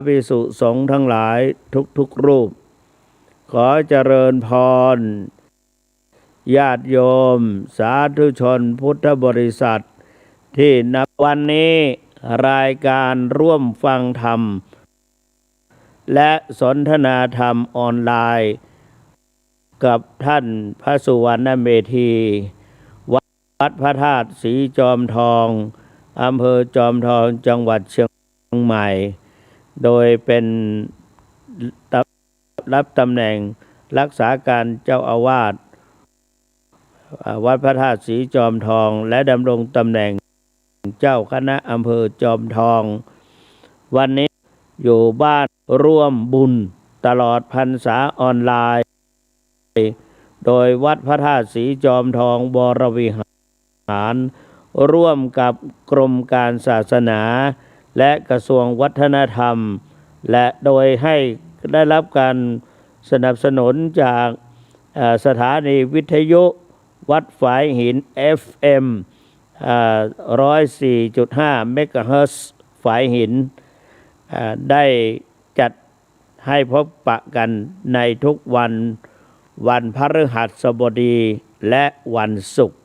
ภิกษุสงฆ์ทั้งหลายทุกรูปขอเจริญพรญาติโยมสาธุชนพุทธบริษัทที่นับวันนี้รายการร่วมฟังธรรมและสนทนาธรรมออนไลน์กับท่านพระสุวรรณเมธีวัดพระธาตุศรีจอมทองอำเภอจอมทองจังหวัดเชียงใหม่โดยเป็นรับตำแหน่งรักษาการเจ้าอาวาสวัดพระธาตุศรีจอมทองและดำรงตำแหน่งเจ้าคณะอำเภอจอมทองวันนี้อยู่บ้านร่วมบุญตลอดพรรษาออนไลน์โดยวัดพระธาตุศรีจอมทองวรวิหารร่วมกับกรมการศาสนาและกระทรวงวัฒนธรรมและโดยให้ได้รับการสนับสนุนจากสถานีวิทยุวัดฝายหิน FM 104.5 เมกะเฮิรตซ์ฝายหินได้จัดให้พบปะกันในทุกวันพฤหัสบดีและวันศุกร์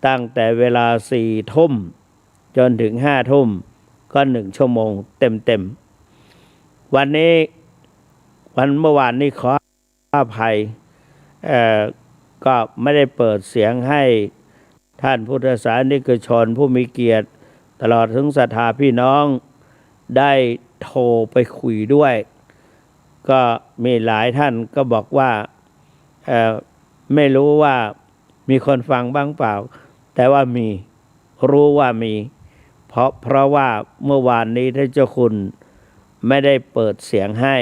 ตั้งแต่เวลา 4 ทุ่มจนถึง 5 ทุ่มก็1 ชั่วโมงเต็มวันเมื่อวานนี้ขออภัยก็ไม่ได้เปิดเสียงให้ท่านพุทธศาสนิกชนผู้มีเกียรติตลอดถึงศรัทธาพี่น้องได้โทรไปคุยด้วยก็มีหลายท่านก็บอกว่าไม่รู้ว่ามีคนฟังบ้างเปล่าแต่ว่ารู้ว่ามีเพราะว่าเมื่อวานนี้ท่านเจ้าคุณไม่ได้เปิดเสียงให้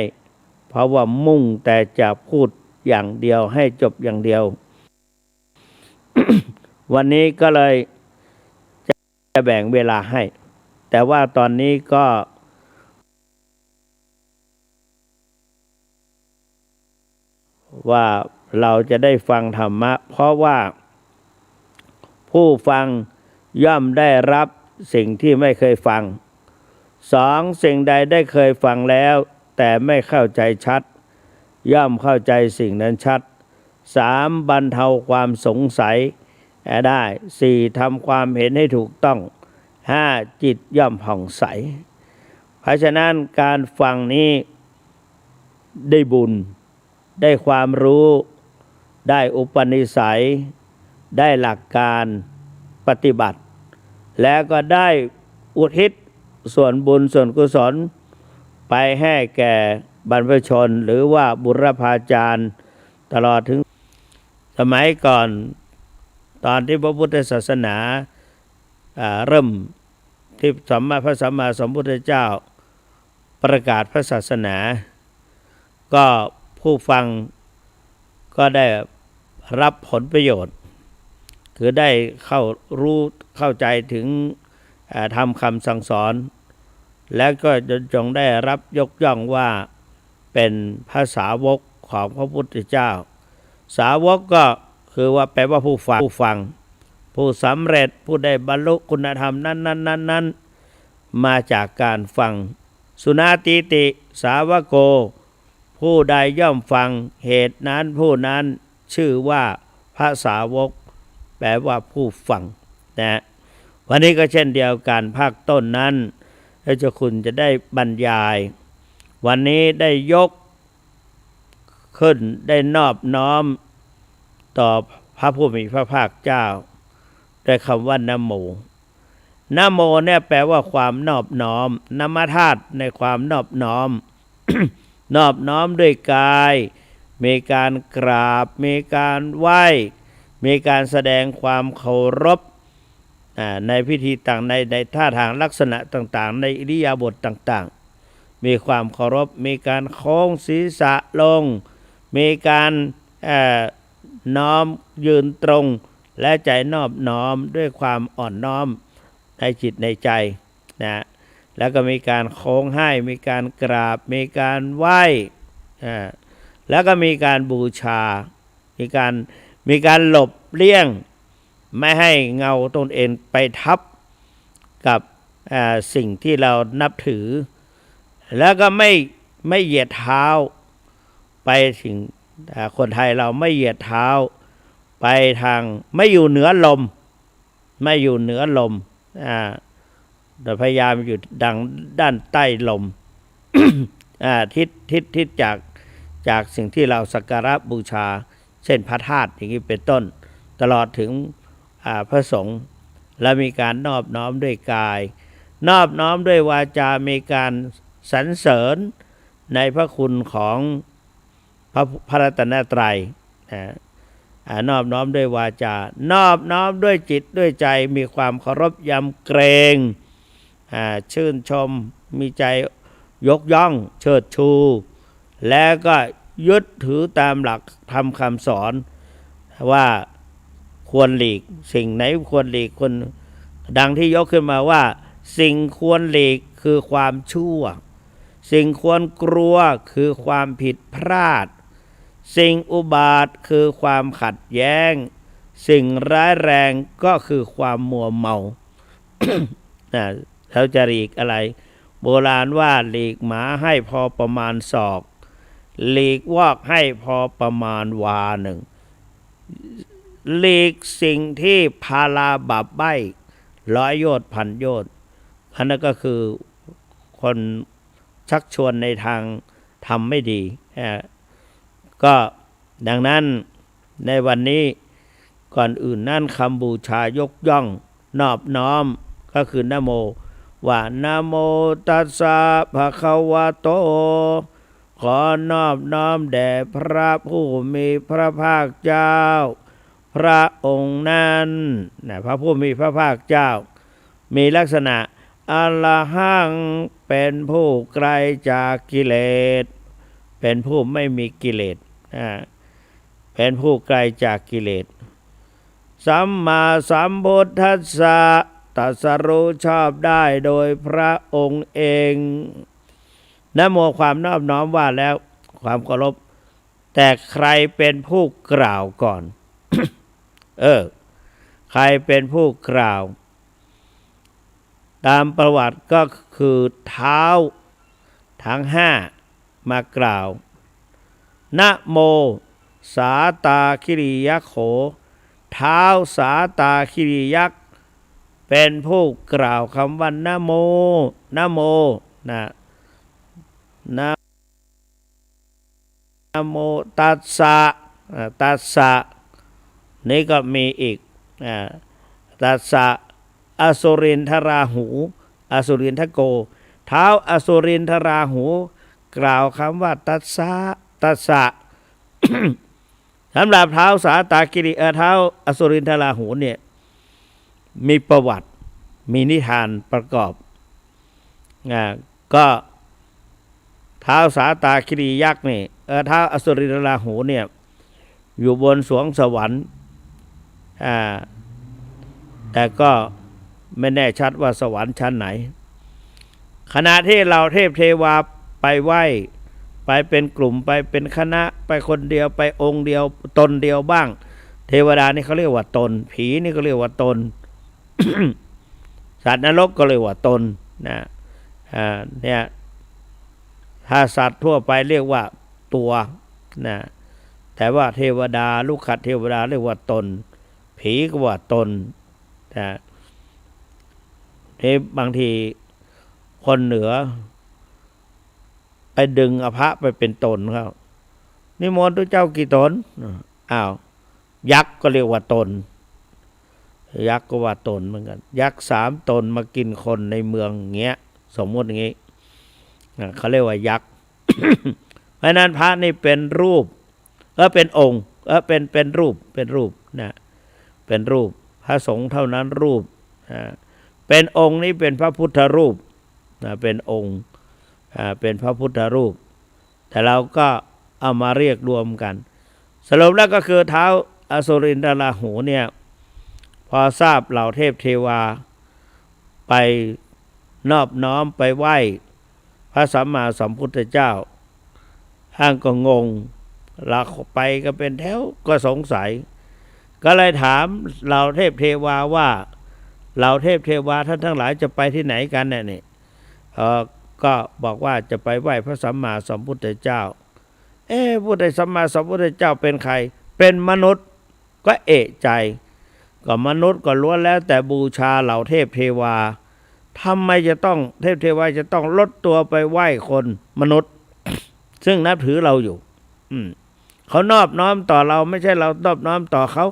เพราะว่ามุ่งแต่จะพูดอย่างเดียวให้จบอย่างเดียว วันนี้ก็เลยจะแบ่งเวลาให้แต่ว่าตอนนี้ก็ว่าเราจะได้ฟังธรรมะเพราะว่าผู้ฟังย่อมได้รับสิ่งที่ไม่เคยฟัง2สิ่งใดได้เคยฟังแล้วแต่ไม่เข้าใจชัดย่อมเข้าใจสิ่งนั้นชัด3บรรเทาความสงสัยได้4ทำความเห็นให้ถูกต้อง5จิตย่อมผ่องใสเพราะฉะนั้นการฟังนี้ได้บุญได้ความรู้ได้อุปนิสัยได้หลักการปฏิบัติแล้วก็ได้อุทิศส่วนบุญส่วนกุศลไปให้แก่บรรพชนหรือว่าบุรพาจารย์ตลอดถึงสมัยก่อนตอนที่พระพุทธศาสนาเริ่มที่พระสัมมาสัมพุทธเจ้าประกาศพระศาสนาก็ผู้ฟังก็ได้รับผลประโยชน์คือได้เข้าใจถึงธรรมคำสั่งสอนและก็จงได้รับยกย่องว่าเป็นพระสาวกของพระพุทธเจ้าสาวกก็คือว่าแปลว่าผู้ฟังผู้สำเร็จผู้ได้บรรลุคุณธรรมนั้นมาจากการฟังสุนาติติสาวโกผู้ใดย่อมฟังเหตุนั้นผู้นั้นชื่อว่าพระสาวกแปลว่าผู้ฟังนะวันนี้ก็เช่นเดียวกันภาคต้นนั้นพระเจ้าคุณจะได้บรรยายวันนี้ได้ยกขึ้นได้นอบน้อมต่อพระผู้มีพระภาคเจ้าด้วยคำว่านะโมนะโมเนี่ยแปลว่าความนอบน้อมนามธาตุในความนอบน้อม นอบน้อมด้วยกายมีการกราบมีการไหว้มีการแสดงความเคารพในพิธีต่างในท่าทางลักษณะต่างๆในอิริยาบถต่างๆมีความเคารพมีการโค้งศีรษะลงมีการน้อมยืนตรงและใจนอบน้อมด้วยความอ่อนน้อมในจิตในใจนะแล้วก็มีการโค้งให้มีการกราบมีการไหว้แล้วก็มีการบูชามีการหลบเลี่ยงไม่ให้เงาตนเองไปทับกับสิ่งที่เรานับถือ แล้วก็ไม่เหยียดเท้าไปถึงคนไทยเราไม่เหยียดเท้าไปทางไม่อยู่เหนือลมไม่อยู่เหนือลมแต่พยายามอยู่ดังด้านใต้ลม ทิศจากสิ่งที่เราสักการะบูชาเช่นพระธาตุอย่างนี้เป็นต้นตลอดถึงพระสงฆ์และมีการนอบน้อมด้วยกายนอบน้อมด้วยวาจามีการสรรเสริญในพระคุณของพระรัตนตรัยนอบน้อมด้วยวาจานอบน้อมด้วยจิตด้วยใจมีความเคารพยำเกรงชื่นชมมีใจยกย่องเชิดชูและก็ยึดถือตามหลักธรรมคำสอนว่าควรหลีกสิ่งไหนควรหลีกคนดังที่ยกขึ้นมาว่าสิ่งควรหลีกคือความชั่วสิ่งควรกลัวคือความผิดพลาดสิ่งอุบาทคือความขัดแย้งสิ่งร้ายแรงก็คือความมัวเมา เราจะหลีกอะไรโบราณว่าหลีกหมาให้พอประมาณศอกหลีกวอกให้พอประมาณวาหนึ่งหลีกสิ่งที่พาลาบาปใบ้ร้อยโยชน์พันโยชน์อันนั้นก็คือคนชักชวนในทางทำไม่ดีก็ดังนั้นในวันนี้ก่อนอื่นนั่นคำบูชายกย่องนอบน้อมก็คือนะโมว่านะโมตัสสะภะคะวะโตขอนอบน้อมแด่พระผู้มีพระภาคเจ้าพระองค์นั้นพระผู้มีพระภาคเจ้ามีลักษณะอรหังเป็นผู้ไกลจากกิเลสเป็นผู้ไม่มีกิเลสเป็นผู้ไกลจากกิเลสสัมมาสัมพุทธัสสะตรัสรู้ชอบได้โดยพระองค์เองนะโมความนอบน้อมว่าแล้วความเคารพแต่ใครเป็นผู้กล่าวก่อน ใครเป็นผู้กล่าวตามประวัติก็คือเท้าทั้งห้ามากล่าวนะโมสาตาคิริยโขเท้าสาตาคิริยักษ์เป็นผู้กล่าวคำว่านะโมนะโมนะโมตัสสะตัสสะนี่ก็มีอีกตัสสะอสุรินทราหูอสุรินทโกเท้าอสุรินทราหูกล่าวคำว่าตัสสะตัสสะ สำหรับเท้าสาตาคิริเท้าอสุรินทราหูเนี่ยมีประวัติมีนิทานประกอบก็เท้าสาตาคิริยักษ์นี่เท้าอสุรินทราหูเนี่ยอยู่บนสวงสวรรค์แต่ก็ไม่แน่ชัดว่าสวรรค์ชั้นไหนขณะที่เราเทพเทวาไปไหว้ไปเป็นกลุ่มไปเป็นคณะไปคนเดียวไปองค์เดียวตนเดียวบ้างเทวดานี่เขาเรียกว่าตนผีนี่ก็เรียกว่าตน สัตว์นรกก็เรียกว่าตนนะเนี่ยถ้าสัตว์ทั่วไปเรียกว่าตัวนะแต่ว่าเทวดาลูกขัดเทวดาเรียกว่าตนผีก็ว่าตนนะที่บางทีคนเหนือไปดึงอภะไปเป็นตนเขานิมนต์พระเจ้ากี่ตนอ้าวยักษ์ก็เรียกว่าตนยักษ์ก็ว่าตนเหมือนกันยักษ์3 ตนมากินคนในเมืองเงี้ยสมมติอย่างงี้เขาเรียกว่ายักษ์ เพราะนั้นพระนี่เป็นรูปเป็นองค์เป็นรูปนะเป็นรูปพระสงฆ์เท่านั้นรูปเป็นองค์นี้เป็นพระพุทธรูปเป็นองค์เป็นพระพุทธรูปแต่เราก็เอามาเรียกรวมกันสรุปแล้วก็คือเท้าอสุรินทราหูเนี่ยพอทราบเหล่าเทพเทวาไปนอบน้อมไปไหว้พระสัมมาสัมพุทธเจ้าห้างก็งงหลักไปก็เป็นแถวก็สงสัยก็เลยถามเหล่าเทพเทวาว่าเหล่าเทพเทวาท่านทั้งหลายจะไปที่ไหนกันเนี่ย ก็บอกว่าจะไปไหว้พระสัมมาสัมพุทธเจ้าพุทธสัมมาสัมพุทธเจ้าเป็นใครเป็นมนุษย์ก็เอะใจก็มนุษย์ก็ล้วนแล้วแต่บูชาเหล่าเทพเทวาทำไมจะต้องเทพเทวาจะต้องลดตัวไปไหว้คนมนุษย์ ซึ่งนับถือเราอยู่เขานอบน้อมต่อเราไม่ใช่เรานอบน้อมต่อเขา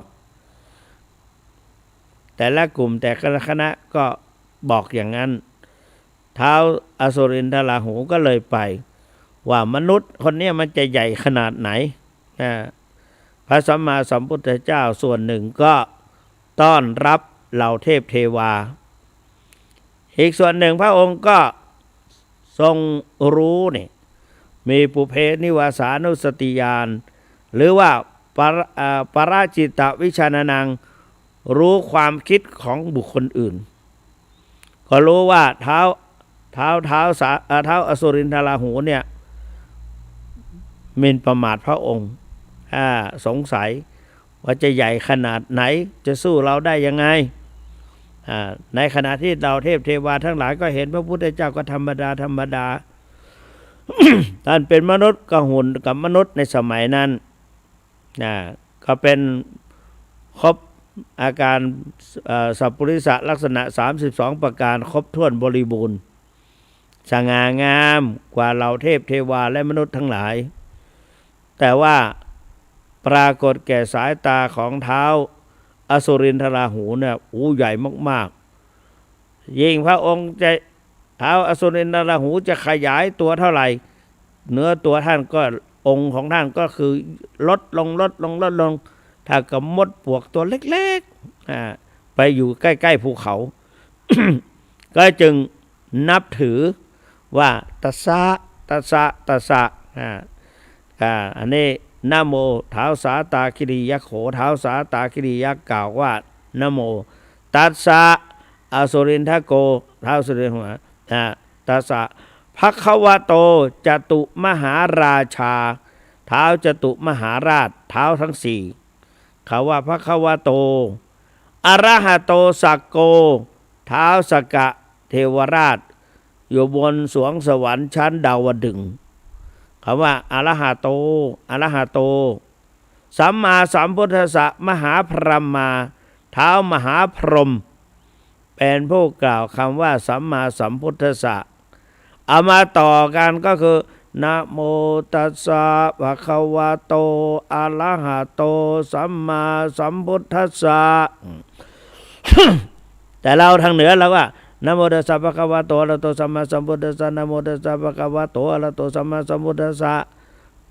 แต่ละกลุ่มแต่ละคณะก็บอกอย่างนั้นท้าวอสุรินทราหูก็เลยไปว่ามนุษย์คนนี้มันจะใหญ่ขนาดไหนพระสัมมาสัมพุทธเจ้าส่วนหนึ่งก็ต้อนรับเหล่าเทพเทวาอีกส่วนหนึ่งพระองค์ก็ทรงรู้นี่มีปุเพนิวาสานุสติญาณหรือว่าปราจิตวิชานังรู้ความคิดของบุคคลอื่นก็รู้ว่าเท้าอสุรินทราหูเนี่ยหมิ่นประมาทพระองค์สงสัยว่าจะใหญ่ขนาดไหนจะสู้เราได้ยังไงในขณะที่เราเทพเทวาทั้งหลายก็เห็นพระพุทธเจ้าก็ธรรมดา ท่านเป็นมนุษย์ก็หุ่นกับมนุษย์ในสมัยนั้นก็เป็นครบอาการสัพพุริสลักษณะ32ประการครบถ้วนบริบูรณ์สง่างามกว่าเหล่าเทพเทวาและมนุษย์ทั้งหลายแต่ว่าปรากฏแก่สายตาของเท้าอสุรินทราหูเนี่ยใหญ่มากๆยิ่งพระองค์จะเท้าอสุรินทราหูจะขยายตัวเท่าไหร่เนื้อตัวท่านก็องค์ของท่านก็คือลดลงถ้ากับมดปวกตัวเล็กๆไปอยู่ใกล้ๆภูเขา ก็จึงนับถือว่าตัสสะอันนี้นะโมท้าวสาตาคิริยโขท้าวสาตาคิริยกล่าวว่านะโมตัสสะอสุรินทโกท้าวสุรินทตัสสะภควโตจตุมหาราชาท้าวจตุมหาราชท้าวทั้งสี่เขาว่าภควโตอรหะโตสักโกท้าวสกะเทวราชอยู่บนสวงสวรรค์ชั้นดาวดึงส์คำว่าอรหะโตสัมมาสัมพุทธัสสะมหาพรหมาท้าวมหาพรหมเป็นผู้กล่าวคำว่าสัมมาสัมพุทธัสสะเอามาต่อกันก็คือนะโมตัสสะภะคะวะโตอะระหะโตสัมมาสัมพุทธัสสะ แต่เราทางเหนือเราว่านะโมตัสสะภะคะวะโตอะระหะโตสัมมาสัมพุทธัสสะนะโมตัสสะภะคะวะโตอะระหะโตสัมมาสัมพุทธัสสะ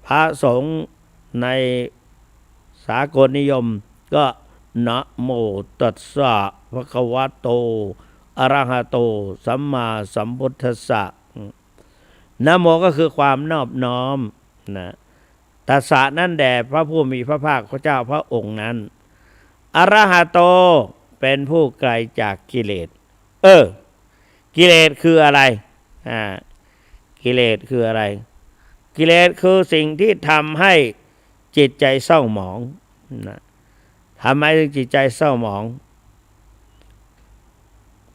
พระสงฆ์ในสากลนิยมก็นะโมตัสสะภะคะวะโตอะระหะโตสัมมาสัมพุทธัสสะนะโมก็คือความนอบน้อมตัสสะนั่นแด่พระผู้มีพระภาคพระเจ้าพระองค์นั้นอะระหะโตเป็นผู้ไกลจากกิเลสกิเลสคืออะไรกิเลสคืออะไรกิเลสคือสิ่งที่ทำให้จิตใจเศร้าหมองทำให้จิตใจเศร้าหมอง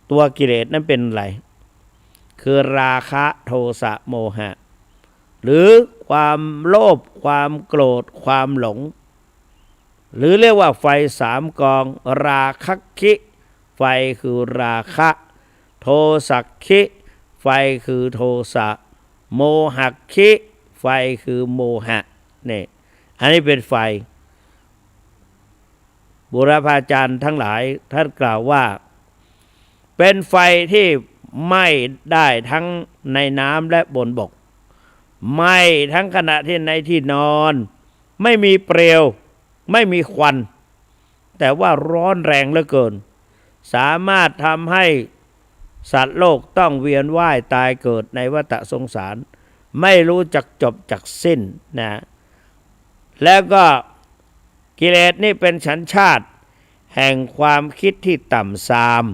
ตัวกิเลสนั้นเป็นอะไรคือราคะโทสะโมหะหรือความโลภความโกรธความหลงหรือเรียกว่าไฟสามกองราคะคิไฟคือราคะโทสักคิไฟคือโทสะโมหะคิไฟคือโมหะนี่อันนี้เป็นไฟบุรพาจารย์ทั้งหลายท่านกล่าวว่าเป็นไฟที่ไหม้ได้ทั้งในน้ำและบนบกไหม้ทั้งขณะที่ในที่นอนไม่มีเปลวไม่มีควันแต่ว่าร้อนแรงเหลือเกินสามารถทำให้สัตว์โลกต้องเวียนว่ายตายเกิดในวัฏสงสารไม่รู้จักจบจักสิ้นแล้วก็กิเลสนี่เป็นสัญชาติแห่งความคิดที่ต่ำทราม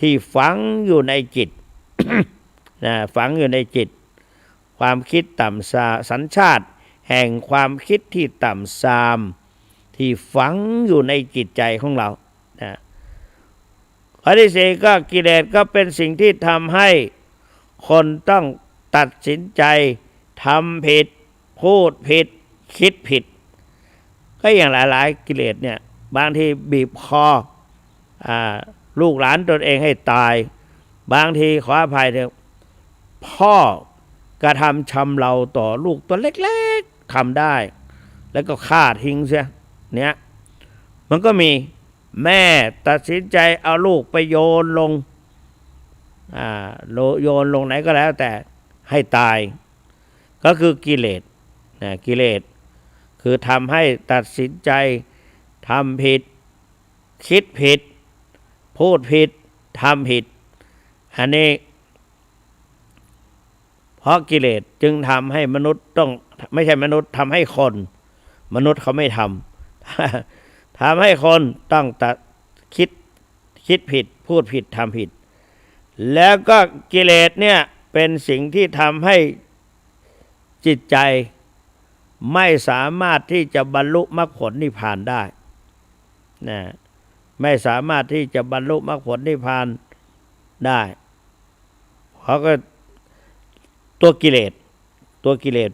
ที่ฝังอยู่ในจิต ฝังอยู่ในจิตความคิดต่ำทรามสัญชาติแห่งความคิดที่ต่ำทรามที่ฝังอยู่ในจิตใจของเราข้อที่สี่ก็กิเลสก็เป็นสิ่งที่ทำให้ คนต้องตัดสินใจทำผิดพูดผิดคิดผิดก็อย่างหลายๆกิเลสเนี่ยบางทีบีบคอลูกหลานตนเองให้ตายบางทีขออภัยเถอะพ่อกระทำชำเราต่อลูกตัวเล็กๆทำได้แล้วก็ฆ่าทิ้งเสียเนี่ยมันก็มีแม่ตัดสินใจเอาลูกไปโยนลงโยนลงไหนก็แล้วแต่ให้ตายก็คือกิเลสกิเลสคือทำให้ตัดสินใจทำผิดคิดผิดพูดผิดทำผิดอันนี้เพราะกิเลสจึงทำให้มนุษย์ต้องไม่ใช่มนุษย์ทำให้คนมนุษย์เขาไม่ทำทำให้คนต้องตัดคิดผิดพูดผิดทำผิดแล้วก็กิเลสเนี่ยเป็นสิ่งที่ทำให้จิตใจไม่สามารถที่จะบรรลุมรรคผลนิพพานได้นะไม่สามารถที่จะบรรลุมรรคผลนิพพานได้เพราะก็ตัวกิเลส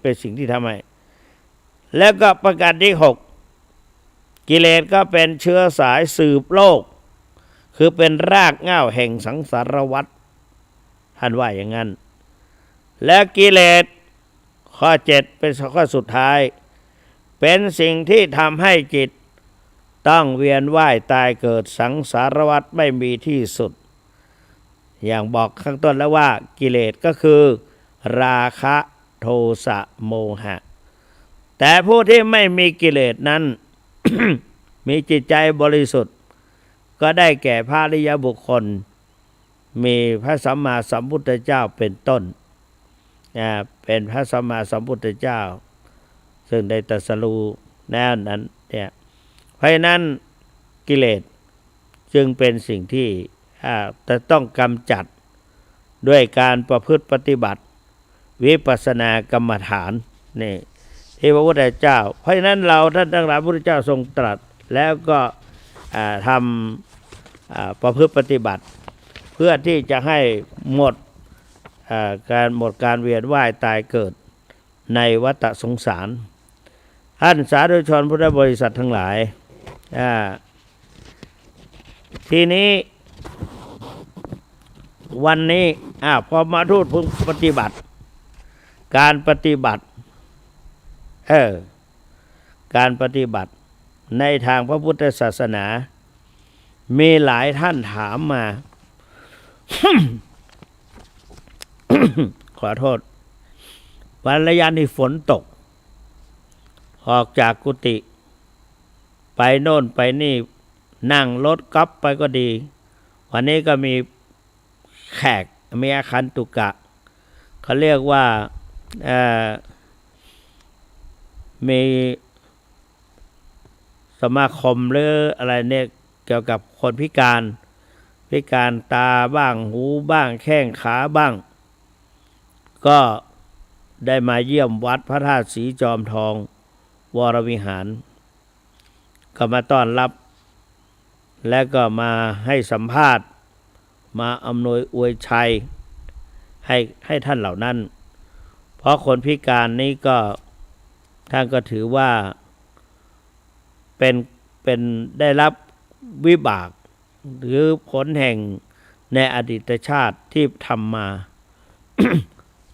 เป็นสิ่งที่ทำให้แล้วก็ประการที่6กิเลสก็เป็นเชื้อสายสืบโลกคือเป็นรากเหง้าแห่งสังสารวัฏท่านว่าอย่างนั้นและกิเลสข้อ7เป็นข้อสุดท้ายเป็นสิ่งที่ทำให้จิตต้องเวียนว่ายตายเกิดสังสารวัฏไม่มีที่สุดอย่างบอกข้างต้นแล้วว่ากิเลสก็คือราคะโทสะโมหะแต่ผู้ที่ไม่มีกิเลสนั้น มีจิตใจบริสุทธิ์ก็ได้แก่พระอริยบุคคลมีพระสัมมาสัมพุทธเจ้าเป็นต้นเป็นพระสัมมาสัมพุทธเจ้าซึ่งได้ตรัสรู้แน่นั้นเนี่ยเพราะฉะนั้นกิเลสจึงเป็นสิ่งที่จะต้องกำจัดด้วยการประพฤติปฏิบัติวิปัสสนากรรมฐานนี่ที่พระพุทธเจ้าเพราะฉะนั้นเราท่านทั้งหลายพระพุทธเจ้าทรงตรัสแล้วก็ทำประพฤติปฏิบัติเพื่อที่จะให้หมดการเวียนว่ายตายเกิดในวัฏสงสารท่านสาธุชนพุทธบริษัททั้งหลายทีนี้วันนี้พอมาพูดถึงปฏิบัติการปฏิบัติการปฏิบัติในทางพระพุทธศาสนามีหลายท่านถามมา ขอโทษวันระยะนี้ฝนตกออกจากกุฏิไปโน่นไปนี่นั่งรถกลับไปก็ดีวันนี้ก็มีแขกมีอาคันตุกะเขาเรียกว่ามีสมาคมหรืออะไรเนี่ยเกี่ยวกับคนพิการตาบ้างหูบ้างแข้งขาบ้างก็ได้มาเยี่ยมวัดพระธาตุศรีจอมทองวรวิหารก็มาต้อนรับและก็มาให้สัมภาษณ์มาอำนวยอวยชัยให้ท่านเหล่านั้นเพราะคนพิการนี้ก็ท่านก็ถือว่าเป็นได้รับวิบากหรือผลแห่งในอดีตชาติที่ทำมา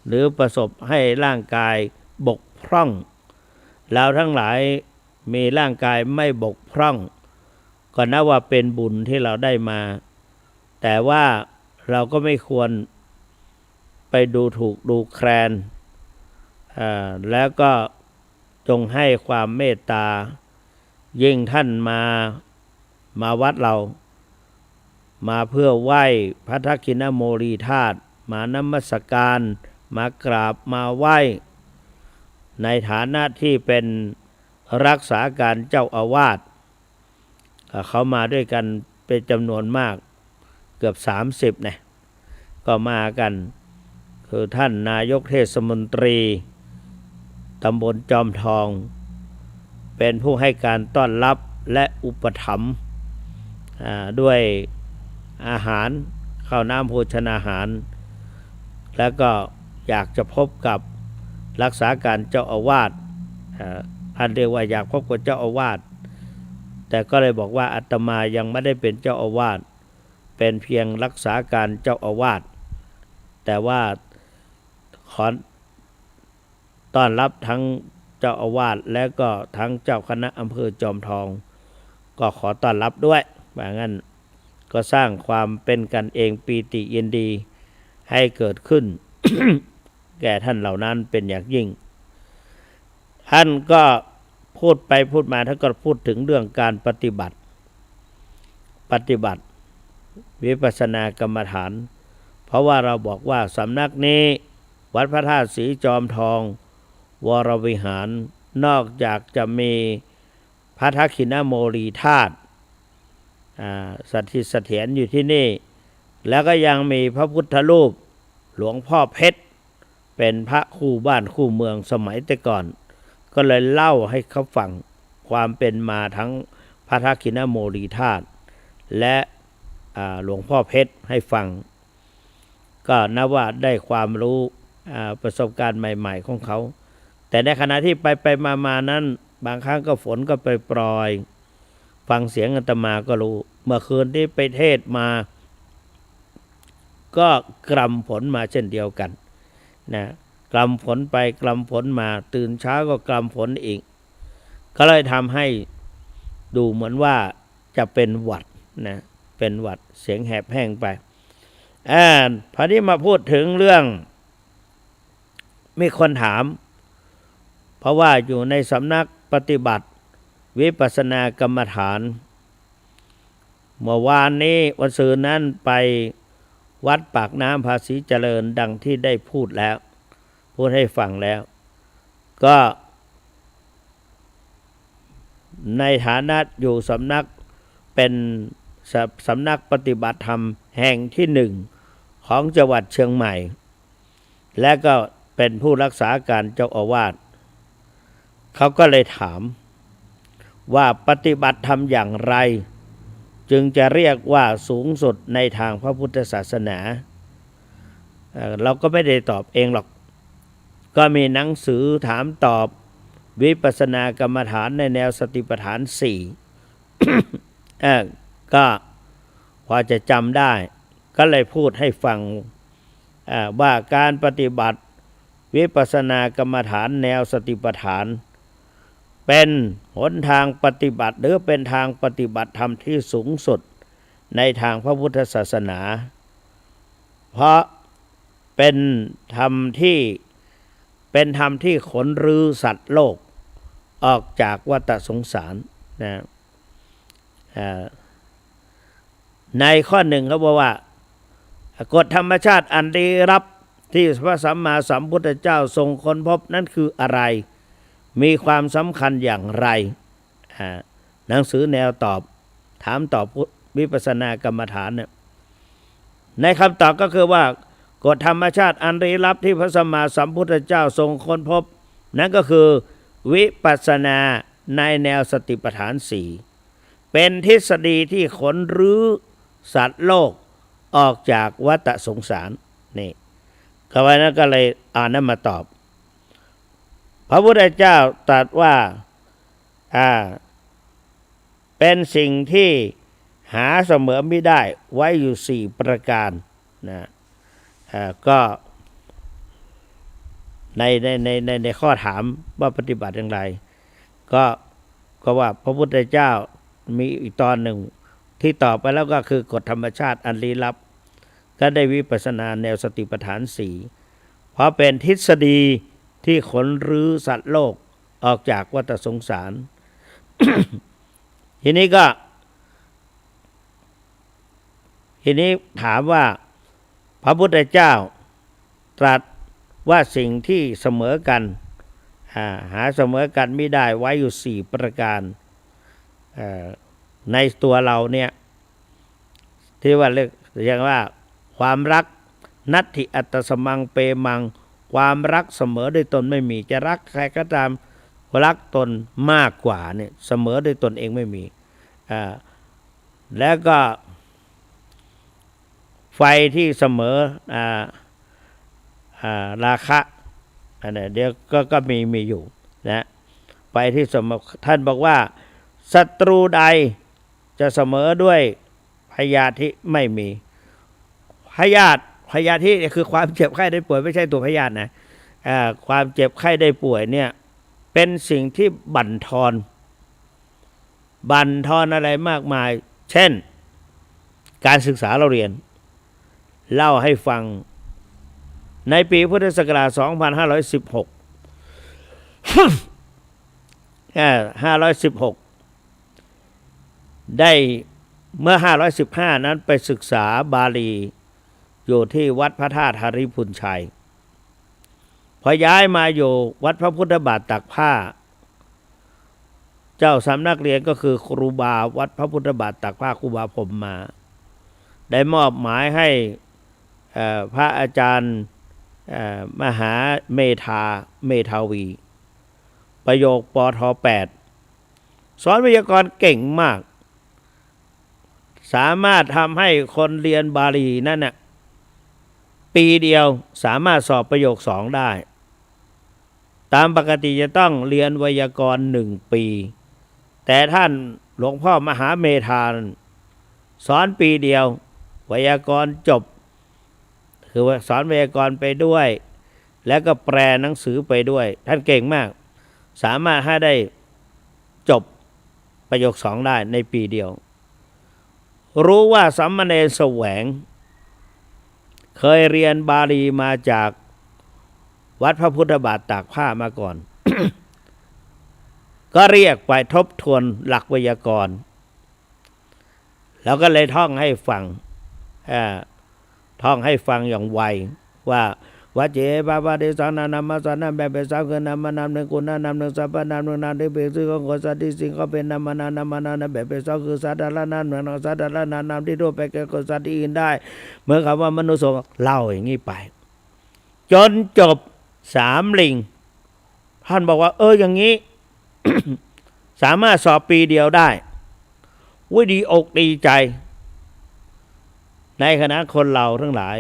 หรือประสบให้ร่างกายบกพร่องเราทั้งหลายมีร่างกายไม่บกพร่องก็นับว่าเป็นบุญที่เราได้มาแต่ว่าเราก็ไม่ควรไปดูถูกดูแคลนแล้วก็จงให้ความเมตตายิ่งท่านมาวัดเรามาเพื่อไหว้พระทักษิณโมลีธาตุมานมัสการมากราบมาไหว้ในฐานะที่เป็นรักษาการเจ้าอาวาสเขามาด้วยกันเป็นจำนวนมากเกือบ30เนี่ยก็มากันคือท่านนายกเทศมนตรีตำบลจอมทองเป็นผู้ให้การต้อนรับและอุปถัมภ์ด้วยอาหารข้าวน้ำโภชนาหาร แล้วก็อยากจะพบกับรักษาการเจ้าอาวาสท่านเรียกว่าอยากพบกับเจ้าอาวาสแต่ก็เลยบอกว่าอาตมายังไม่ได้เป็นเจ้าอาวาสเป็นเพียงรักษาการเจ้าอาวาสแต่ว่าขอต้อนรับทั้งเจ้าอาวาสและก็ทั้งเจ้าคณะอำเภอจอมทองก็ขอต้อนรับด้วยว่างั้นก็สร้างความเป็นกันเองปีติยินดีให้เกิดขึ้น แก่ท่านเหล่านั้นเป็นอย่างยิ่งท่านก็พูดไปพูดมาท่านก็พูดถึงเรื่องการปฏิบัติวิปัสสนากรรมฐานเพราะว่าเราบอกว่าสำนักนี้วัดพระธาตุศรีจอมทองวรวิหารนอกจากจะมีพระทักขิณโมลีธาตุสถิตเสถียรอยู่ที่นี่แล้วก็ยังมีพระพุทธรูปหลวงพ่อเพชรเป็นพระคู่บ้านคู่เมืองสมัยแต่ก่อนก็เลยเล่าให้เขาฟังความเป็นมาทั้งพระทักขิณโมลีธาตุและหลวงพ่อเพชรให้ฟังก็นับว่าได้ความรู้ประสบการณ์ใหม่ๆของเขาแต่ในขณะที่ไปมานั้นบางครั้งก็ฝนก็ปรอยฟังเสียงอาตมาก็รู้เมื่อคืนที่ไปเทศมาก็กรำฝนมาเช่นเดียวกันนะกรำฝนไปกรำฝนมาตื่นเช้าก็กรำฝนอีกก็เลยทำให้ดูเหมือนว่าจะเป็นหวัดนะเป็นหวัดเสียงแหบแห้งไปพอที่มาพูดถึงเรื่องมีคนถามเพราะว่าอยู่ในสำนักปฏิบัติวิปัสสนากรรมฐานเมื่อวานนี้วันศุกร์นั้นไปวัดปากน้ำภาษีเจริญดังที่ได้พูดให้ฟังแล้วก็ในฐานะอยู่สำนักเป็นสำนักปฏิบัติธรรมแห่งที่หนึ่งของจังหวัดเชียงใหม่และก็เป็นผู้รักษาการเจ้าอาวาสเขาก็เลยถามว่าปฏิบัติธรรมอย่างไรจึงจะเรียกว่าสูงสุดในทางพระพุทธศาสนาเราก็ไม่ได้ตอบเองหรอกก็มีหนังสือถามตอบวิปัสสนากรรมฐานในแนวสติปัฏฐาน4 ก็พอจะจำได้ก็เลยพูดให้ฟังว่าการปฏิบัติวิปัสสนากรรมฐานแนวสติปัฏฐานเป็นหนทางปฏิบัติหรือเป็นทางปฏิบัติธรรมที่สูงสุดในทางพระพุทธศาสนาเพราะเป็นธรรมที่ขนรื้อสัตว์โลกออกจากวัฏสงสารนะในข้อหนึ่งเขาบอกว่ากฎธรรมชาติอันลี้ลับที่พระสัมมาสัมพุทธเจ้าทรงค้นพบนั้นคืออะไรมีความสำคัญอย่างไรหนังสือแนวตอบถามตอบวิปัสสนากรรมฐานเนี่ยในคำตอบก็คือว่ากฎธรรมชาติอันลี้ลับที่พระสัมมาสัมพุทธเจ้าทรงค้นพบนั่นก็คือวิปัสสนาในแนวสติปัฏฐาน4เป็นทฤษฎีที่ขนรื้อสัตว์โลกออกจากวัฏสงสารนี่คำว่านั้นก็เลยนั้นมาตอบพระพุทธเจ้าตรัสว่าเป็นสิ่งที่หาเสมอไม่ได้ไว้อยู่4ประการนะก็ในข้อถามว่าปฏิบัติอย่างไรก็ว่าพระพุทธเจ้ามีอีกตอนหนึ่งที่ตอบไปแล้วก็คือกฎธรรมชาติอันลี้ลับก็ได้วิปัสสนาแนวสติปัฏฐาน4เพราะเป็นทฤษฎีที่ขนรื้อสัตว์โลกออกจากวัฏสงสาร ทีนี้ถามว่าพระพุทธเจ้าตรัสว่าสิ่งที่เสมอกันหาเสมอกันไม่ได้ไว้อยู่4ประการในตัวเราเนี่ยที่ว่าเรียกอย่างว่าความรักนัตถิอัตตสมังเปมังความรักเสมอด้วยตนไม่มีจะรักใครก็ตามรักตนมากกว่าเนี่ยเสมอด้วยตนเองไม่มีแล้วก็ไฟที่เสมอ ราคะอันนี้เดี๋ยวก็มีอยู่นะไปที่สมท่านบอกว่าศัตรูใดจะเสมอด้วยพยาธิไม่มีพยาธิคือความเจ็บไข้ได้ป่วยไม่ใช่ตัวพยาธินะความเจ็บไข้ได้ป่วยเนี่ยเป็นสิ่งที่บั่นทอนอะไรมากมายเช่นการศึกษาเราเรียนเล่าให้ฟังในปีพุทธศักราช 2516 ได้เมื่อ 515 นั้นไปศึกษาบาลีอยู่ที่วัดพระธาตุหริพุนชัยพอย้ายมาอยู่วัดพระพุทธบาทตักผ้าเจ้าสำนักเรียนก็คือครูบาวัดพระพุทธบาทตักผ้าครูบาผมมาได้มอบหมายให้พระอาจารย์มหาเมธาวีประโยคปท8สอนไวยากรณ์เก่งมากสามารถทำให้คนเรียนบาลีนั่นน่ะปีเดียวสามารถสอบประโยค2ได้ตามปกติจะต้องเรียนไวยากรณ์1 ปีแต่ท่านหลวงพ่อมหาเมธาสอนปีเดียวไวยากรณ์จบคือสอนไวยากรณ์ไปด้วยแล้วก็แปลหนังสือไปด้วยท่านเก่งมากสามารถให้ได้จบประโยค2ได้ในปีเดียวรู้ว่าสามเณรแสวงเคยเรียนบาลีมาจากวัดพระพุทธบาทตากผ้ามาก่อน ก็เรียกไปทบทวนหลักไวยากรณ์แล้วก็เลยท่องให้ฟังอย่างไวว่าวัจเจปาปาเดสังนานามาสานาแบบเป็นสามคือนามนามหนึ่งกุณนามหนึ่งสัพพนามหนึ่งนามที่เป็นชื่อของคนสัตว์ที่สิ่งก็เป็นนามนาแบบเป็นสองคือสัตว์ละนามหนึ่งสัตว์ละนามที่ทั่วไปแก่คนสัตว์ที่อื่นได้เหมือนคำว่ามนุษย์เล่าอย่างนี้ไปจนจบ3 ลิงท่านบอกว่าอย่างนี้ สามารถสอบปีเดียวได้ดีอกดีใจในขณะคนเราทั้งหลาย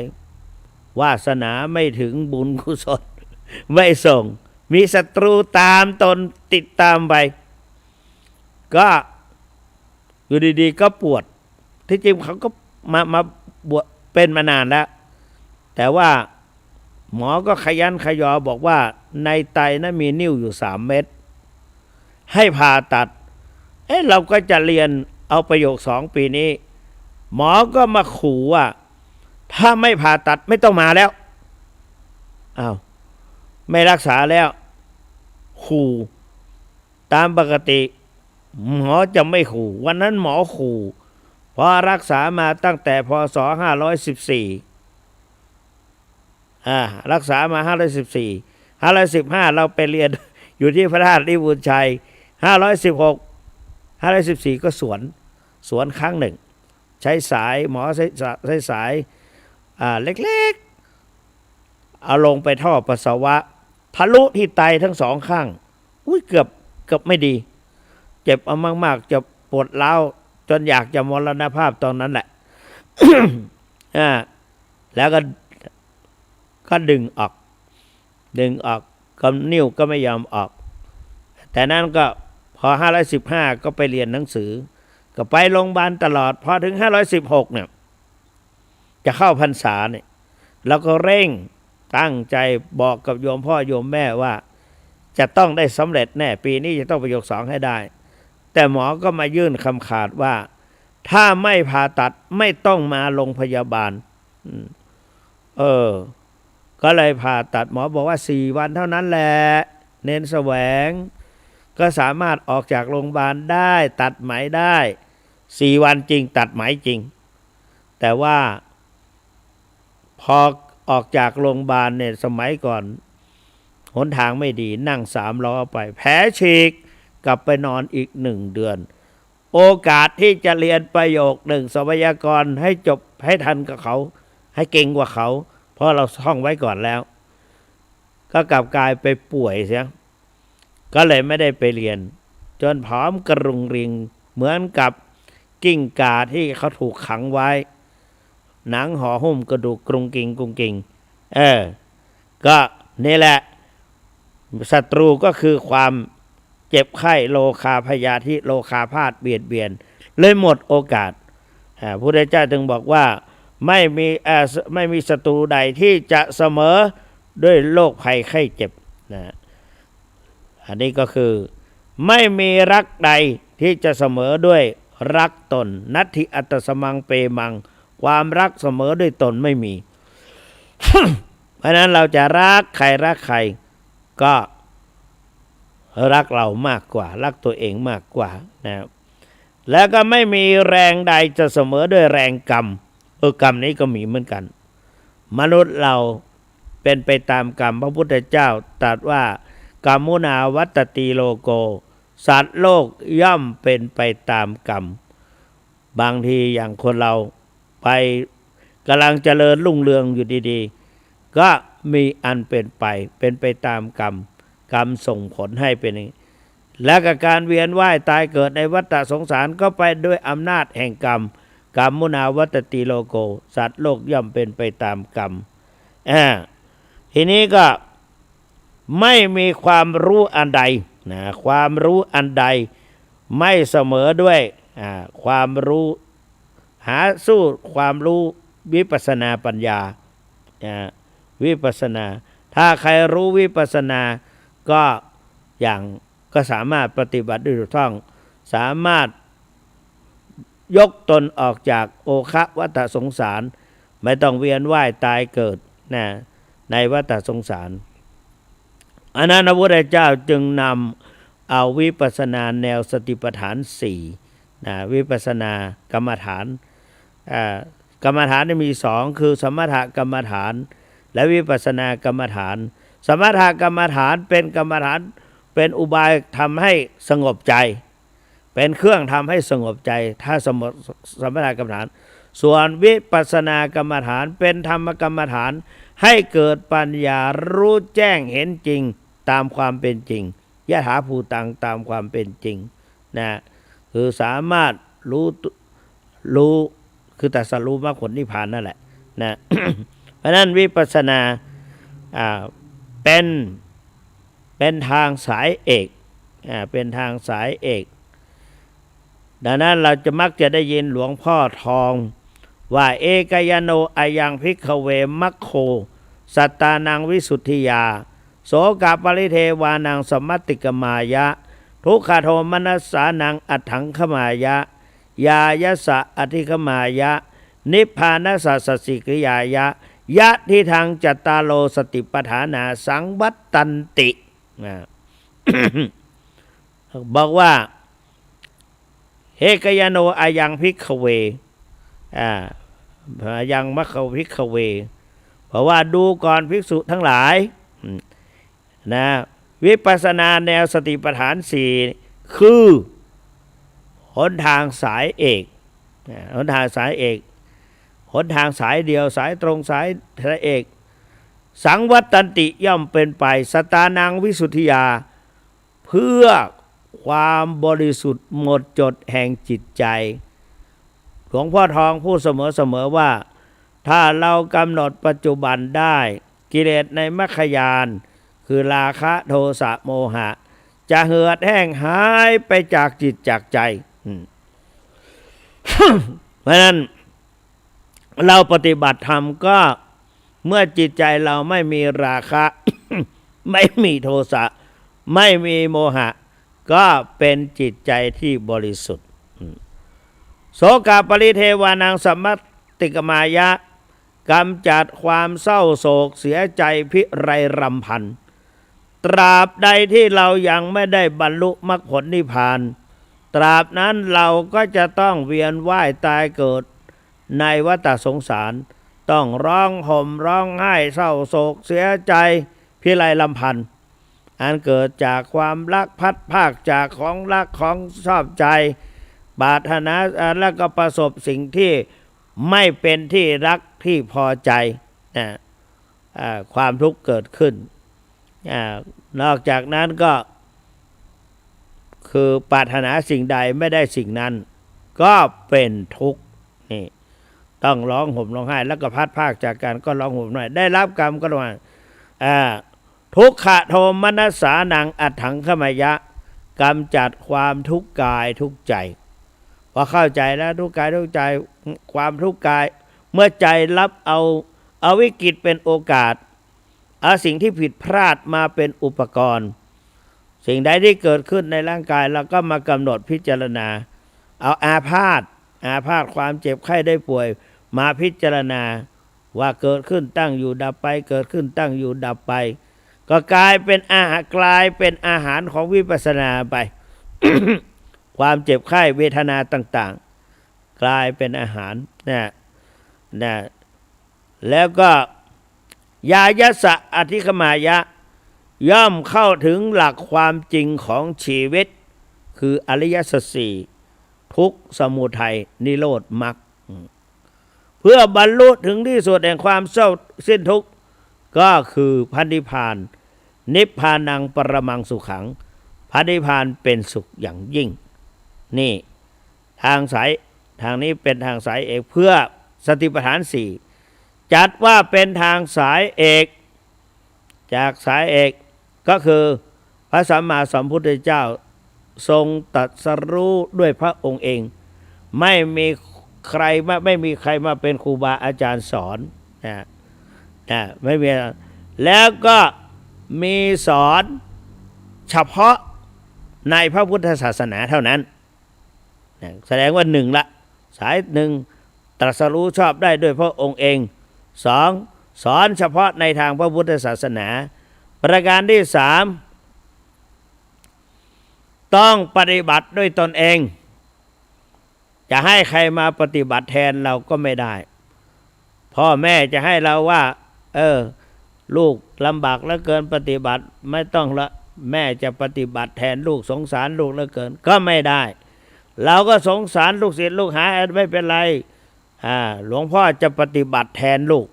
วาสนาไม่ถึงบุญกุศลไม่ส่งมีศัตรูตามตนติดตามไปก็อยู่ดีๆก็ปวดที่จริงเขาก็มาบวชเป็นมานานแล้วแต่ว่าหมอก็ขยันขยอบอกว่าในไตนั้นมีนิ่วอยู่3 เม็ดให้ผ่าตัดเราก็จะเรียนเอาประโยค2 ปีนี้หมอก็มาขู่ว่าถ้าไม่ผ่าตัดไม่ต้องมาแล้วไม่รักษาแล้วขู่ตามปกติหมอจะไม่ขู่วันนั้นหมอขู่เพราะรักษามาตั้งแต่พ.ศ. 514รักษามา515เราไปเรียนอยู่ที่พระธาตุหริพุนชัย516 514ก็สวนครั้งหนึ่งใช้สายหมอใช้สายเล็กๆเอาลงไปท่อปัสสาวะทะลุที่ไตทั้ง2 ข้างเกือบไม่ดีเจ็บเอามากๆจะปวดร้าวจนอยากจะมรณภาพตอนนั้นแหละ แล้วก็ดึงออกก็นิ้วก็ไม่ยอมออกแต่นั้นก็พอ515ก็ไปเรียนหนังสือก็ไปโรงพยาบาลตลอดพอถึง516เนี่ยจะเข้าพรรษาเนี่ยเราก็เร่งตั้งใจบอกกับโยมพ่อโยมแม่ว่าจะต้องได้สำเร็จแน่ปีนี้จะต้องประโยค2ให้ได้แต่หมอก็มายื่นคำขาดว่าถ้าไม่ผ่าตัดไม่ต้องมาโรงพยาบาลก็เลยผ่าตัดหมอบอกว่า4 วันเท่านั้นแหละเน้นแสวงก็สามารถออกจากโรงพยาบาลได้ตัดไหมได้4 วันจริงตัดไหมจริงแต่ว่าพอออกจากโรงพยาบาลเนี่ยสมัยก่อนหนทางไม่ดีนั่ง3 ล้อไปแผลฉีกกลับไปนอนอีก1 เดือนโอกาสที่จะเรียนประโยค1 ไวยากรณ์ให้จบให้ทันกับเขาให้เก่งกว่าเขาเพราะเราท่องไว้ก่อนแล้วก็กลับกลายไปป่วยเสียก็เลยไม่ได้ไปเรียนจนผอมกระรุงริงเหมือนกับกิ้งก่าที่เขาถูกขังไว้หนังห่อหุ้มกระดูกกรุงกิง ก็นี่แหละศัตรูก็คือความเจ็บไข้โลคาพยาธิโลคาพาธเบียดเบียนเลยหมดโอกาสพระพุทธเจ้าจึงบอกว่าไม่มีศัตรูใดที่จะเสมอด้วยโรคภัยไข้เจ็บนะอันนี้ก็คือไม่มีรักใดที่จะเสมอด้วยรักตนนัตถิอัตตสมังเปมังความรักเสมอด้วยตนไม่มี เพราะนั้นเราจะรักใครก็รักเรามากกว่ารักตัวเองมากกว่านะครับแล้วก็ไม่มีแรงใดจะเสมอด้วยแรงกรรมกรรมนี้ก็มีเหมือนกันมนุษย์เราเป็นไปตามกรรมพระพุทธเจ้าตรัสว่ากรรมุนาวัตติโลโกสัตว์โลกย่อมเป็นไปตามกรรมบางทีอย่างคนเราไปกำลังเจริญรุ่งเรืองอยู่ดีๆก็มีอันเป็นไปตามกรรมส่งผลให้เป็นอย่างนี้และกับการเวียนว่ายตายเกิดในวัฏสงสารก็ไปด้วยอำนาจแห่งกรรมมุนาวัตติโลโกสัตว์โลกย่อมเป็นไปตามกรรมทีนี้ก็ไม่มีความรู้อันใดนะความรู้อันใดไม่เสมอด้วยความรู้หาสู้ความรู้วิปัสสนาปัญญาวิปัสสนาถ้าใครรู้วิปัสสนาก็สามารถปฏิบัติได้ถูกต้องสามารถยกตนออกจากโอคะวัฏสงสารไม่ต้องเวียนว่ายตายเกิดนะในวัฏสงสารอันนั้นพระพุทธเจ้าจึงนำเอาวิปัสสนาแนวสติปัฏฐาน4นะวิปัสสนากรรมฐานกรรมฐานมี2คือสมถกรรมฐานและวิปัสสนากรรมฐานสมถกรรมฐานเป็นกรรมฐานเป็นอุบายทำให้สงบใจเป็นเครื่องทำให้สงบใจถ้าสมถกรรมฐานส่วนวิปัสสนากรรมฐานเป็นธรรมกรรมฐานให้เกิดปัญญารู้แจ้งเห็นจริงตามความเป็นจริงยถาภูตังตามความเป็นจริงนะคือสามารถรู้คือตรัสรู้มรรคผลนิพพานนั่นแหละนะ เพราะนั้นวิปัสสนาเป็นทางสายเอกเป็นทางสายเอกดังนั้นเราจะมักจะได้ยินหลวงพ่อทองว่าเอกยโนอายังภิกขเวมัคโคสัตตานังวิสุทธิยาโสกปริเทวานังสมัตติกมายะทุกขโทมนัสสานังอัฏฐังขมายะยายสะอธิขมายะนิพพานัสสะสสิกิยายะยะทิทังจัตตาโลสติปัฏฐานาสังวัตตันติ บอกว่าเอกยโนอายังภิกขเวอายังมัคคภิกขเวเพราะว่าดูก่อนภิกษุทั้งหลายนะวิปัสสนาแนวสติปัฏฐาน4คือหนทางสายเอกหนทางสายเอกหนทางสายเดียวสายตรงสายเอกสังวัตตันติย่อมเป็นไปสตานังวิสุทธิยาเพื่อความบริสุทธิ์หมดจดแห่งจิตใจหลวงพ่อทองพูดเสมอว่าถ้าเรากำหนดปัจจุบันได้กิเลสในมรรคญาณคือราคะโทสะโมหะจะเหือดแห้งหายไปจากจิตจากใจ เพราะนั้นเราปฏิบัติธรรมก็เมื่อจิตใจเราไม่มีราคะ ไม่มีโทสะไม่มีโมหะก็เป็นจิตใจที่บริสุทธิ์โสกปริเทวานังสมัตติกมายะกำจัดความเศร้าโศกเสียใจพิไรรำพันตราบใดที่เรายังไม่ได้บรรลุมรรคผลนิพพานตราบนั้นเราก็จะต้องเวียนว่ายตายเกิดในวัฏสงสารต้องร้องห่มร้องไห้เศร้าโศกเสียใจพิไรรำพันอันเกิดจากความรักพัดภาคจากของรักของชอบใจปรารถนาแล้วก็ประสบสิ่งที่ไม่เป็นที่รักที่พอใจความทุกข์เกิดขึ้นนอกจากนั้นก็คือปรารถนาสิ่งใดไม่ได้สิ่งนั้นก็เป็นทุกข์นี่ต้องร้องห่มร้องไห้แล้วก็พัดภาคจากกันก็ร้องห่มหน่อยได้รับกรรมก็ร้อง ทุกขโทมนัสสานังอัตถังขมยะกำจัดความทุกข์กายทุกข์ใจพอเข้าใจแล้วทุกข์กายทุกข์ใจความทุกข์กายเมื่อใจรับเอาวิกฤตเป็นโอกาสเอาสิ่งที่ผิดพลาดมาเป็นอุปกรณ์สิ่งใดที่เกิดขึ้นในร่างกายเราก็มากำหนดพิจารณาเอาอาพาธความเจ็บไข้ได้ป่วยมาพิจารณาว่าเกิดขึ้นตั้งอยู่ดับไปเกิดขึ้นตั้งอยู่ดับไปก็กลายเป็นอาหารของวิปัสสนาไป ความเจ็บไข้เวทนาต่างๆกลายเป็นอาหารนะแล้วก็ยายะสะอธิคมายะย่อมเข้าถึงหลักความจริงของชีวิตคืออริยสัจสี่ทุกข์สมุทัยนิโรธมรรคเพื่อบรรลุถึงที่สุดแห่งความเศร้าสิ้นทุกข์ก็คือพระนิพพานนิพพานังปรมังสุขังพระนิพพานเป็นสุขอย่างยิ่งนี่ทางนี้เป็นทางสายเอกเพื่อสติปัฏฐานสี่จัดว่าเป็นทางสายเอกจากสายเอกก็คือพระสัมมาสัมพุทธเจ้าทรงตรัสรู้ด้วยพระองค์เองไม่มีใครมาเป็นครูบาอาจารย์สอนไม่มีแล้วก็มีสอนเฉพาะในพระพุทธศาสนาเท่านั้นแสดงว่าหนึ่งละสายหนึ่งตรัสรู้ชอบได้ด้วยพระองค์เองสองสอนเฉพาะในทางพระพุทธศาสนาประการที่สามต้องปฏิบัติด้วยตนเองจะให้ใครมาปฏิบัติแทนเราก็ไม่ได้พ่อแม่จะให้เราว่าลูกลำบากเหลือเกินปฏิบัติไม่ต้องละแม่จะปฏิบัติแทนลูกสงสารลูกเหลือเกินก็ไม่ได้เราก็สงสารลูกศิษย์ลูกหาไม่เป็นไรหลวงพ่อจะปฏิบัติแทนลูก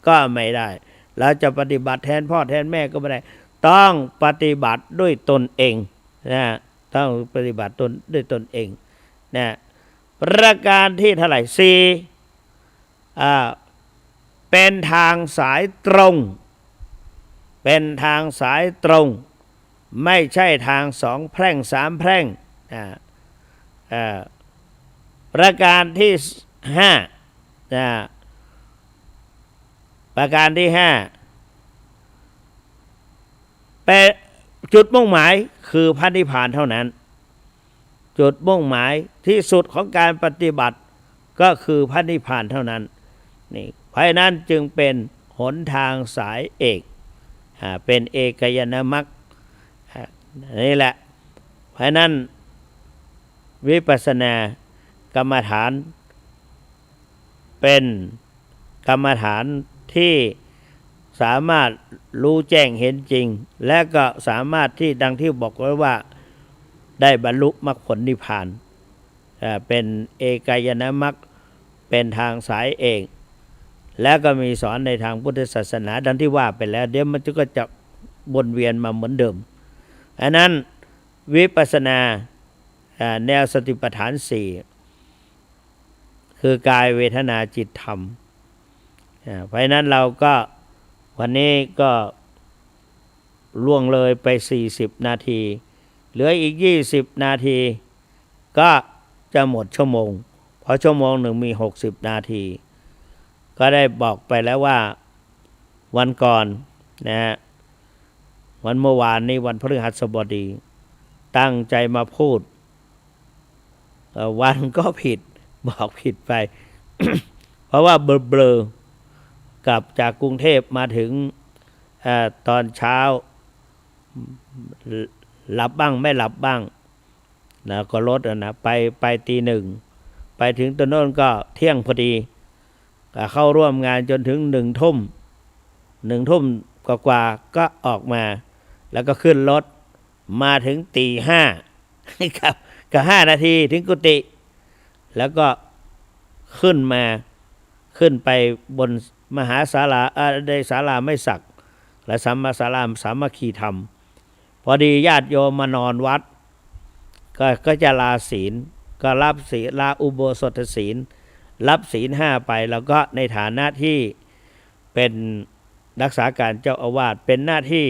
ก็ไม่ได้เราจะปฏิบัติแทนพ่อแทนแม่ก็ไม่ได้ต้องปฏิบัติด้วยตนเองต้องปฏิบัติด้วยตนเองประการที่เท่าไหร่สี่เป็นทางสายตรงเป็นทางสายตรงไม่ใช่ทางสองแพร่งสามแพร่งประการที่ห้าประการที่ห้าเป็นจุดมุ่งหมายคือพระนิพพานเท่านั้นจุดมุ่งหมายที่สุดของการปฏิบัติก็คือพระนิพพานเท่านั้นนี่เพราะนั้นจึงเป็นหนทางสายเอกเป็นเอกยนมรรคนี่แหละเพราะนั้นวิปัสสนากรรมฐานเป็นกรรมฐานที่สามารถรู้แจ้งเห็นจริงและก็สามารถที่ดังที่บอกไว้ว่าได้บรรลุมรรคผลนิพพานเป็นเอกายนมรรคเป็นทางสายเอกแล้วก็มีสอนในทางพุทธศาสนาดังที่ว่าไปแล้วเดี๋ยวมันก็จะวนเวียนมาเหมือนเดิมอันนั้นวิปัสสนาแนวสติปัฏฐานสี่คือกายเวทนาจิตธรรมเพราะนั้นเราก็วันนี้ก็ล่วงเลยไป40นาทีเหลืออีก20นาทีก็จะหมดชั่วโมงเพราะชั่วโมงหนึ่งมี60นาทีก็ได้บอกไปแล้วว่าวันก่อนวันเมื่อวานนี้วันพฤหัสบดีตั้งใจมาพูดวันก็ผิดบอกผิดไป เพราะว่าเบลอกลับจากกรุงเทพมาถึงตอนเช้าหลับบ้างไม่หลับบ้างก็รถไปตีหนึ่งไปถึงตอนโน้นก็เที่ยงพอดีเข้าร่วมงานจนถึง1 ทุ่มกว่าก็ออกมาแล้วก็ขึ้นรถมาถึงตี 5ครับก็5นาทีถึงกุฏิแล้วก็ขึ้นไปบนมหาศาลาในศาลาไม่สักและสัมมาศาลาสามัคคีธรรมพอดีญาติโยมมานอนวัดก็จะลาศีลก็รับศีลลาอุโบสถศีลรับศีล5ไปแล้วก็ในฐานะที่เป็น รักษาการเจ้าอาวาสเป็นหน้าที่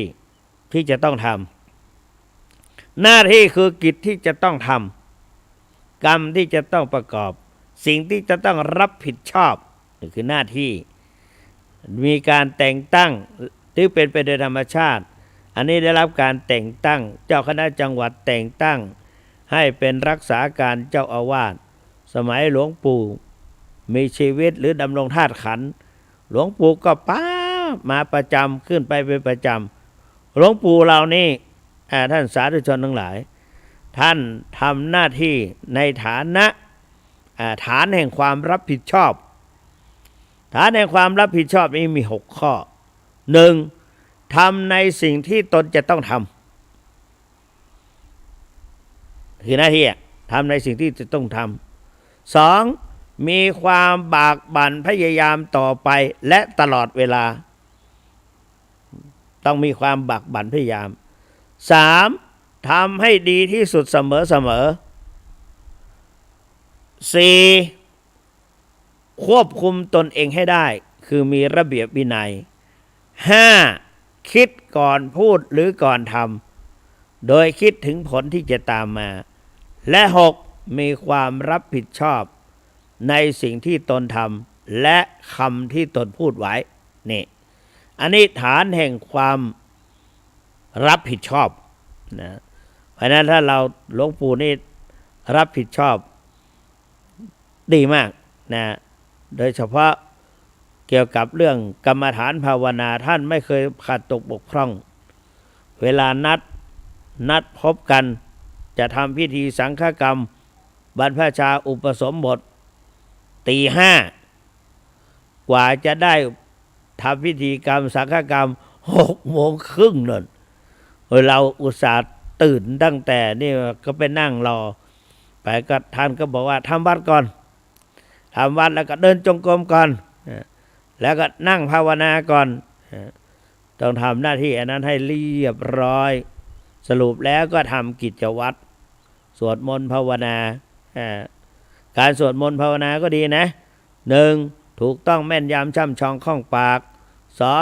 ที่จะต้องทำหน้าที่คือกิจที่จะต้องทำกรรมที่จะต้องประกอบสิ่งที่จะต้องรับผิดชอบนี่คือหน้าที่มีการแต่งตั้งที่เป็นไปโดยธรรมชาติอันนี้ได้รับการแต่งตั้งเจ้าคณะจังหวัดแต่งตั้งให้เป็นรักษาการเจ้าอาวาสสมัยหลวงปู่มีชีวิตหรือดำรงธาตุขันธ์หลวงปู่ก็ป้ามาประจำขึ้นไปเป็นประจำหลวงปู่เหล่านี้ท่านสาธุชนทั้งหลายท่านทำหน้าที่ในฐานะฐานแห่งความรับผิดชอบฐานแห่งความรับผิดชอบนี้มี6ข้อ 1. ทำในสิ่งที่ตนจะต้องทำคือหน้าที่ทำในสิ่งที่จะต้องทำ 2. มีความบากบั่นพยายามต่อไปและตลอดเวลาต้องมีความบากบั่นพยายาม 3. ทำให้ดีที่สุดเสมอ 4. ควบคุมตนเองให้ได้คือมีระเบียบวินัย 5. คิดก่อนพูดหรือก่อนทำโดยคิดถึงผลที่จะตามมาและ 6. มีความรับผิดชอบในสิ่งที่ตนทำและคำที่ตนพูดไว้นี่อันนี้ฐานแห่งความรับผิดชอบนะเพราะนั้นถ้าเราหลวงปู่นี่รับผิดชอบดีมากนะโดยเฉพาะเกี่ยวกับเรื่องกรรมฐานภาวนาท่านไม่เคยขาดตกบกพร่องเวลานัดพบกันจะทำพิธีสังฆกรรมบรรพชาอุปสมบท 5:00 นกว่าจะได้ทำพิธีกรรมสังฆกรรม 6:30 นนั่นเราอุตส่าห์ตื่นตั้งแต่นี่ก็ไปนั่งรอไปก็ท่านก็บอกว่าทำวัดก่อนทำวัดแล้วก็เดินจงกรมก่อนแล้วก็นั่งภาวนาก่อนต้องทำหน้าที่อันนั้นให้เรียบร้อยสรุปแล้วก็ทำกิจวัตรสวดมนต์ภาวนาการสวดมนต์ภาวนาก็ดีนะ 1. ถูกต้องแม่นยำช่ำชองคล่องปาก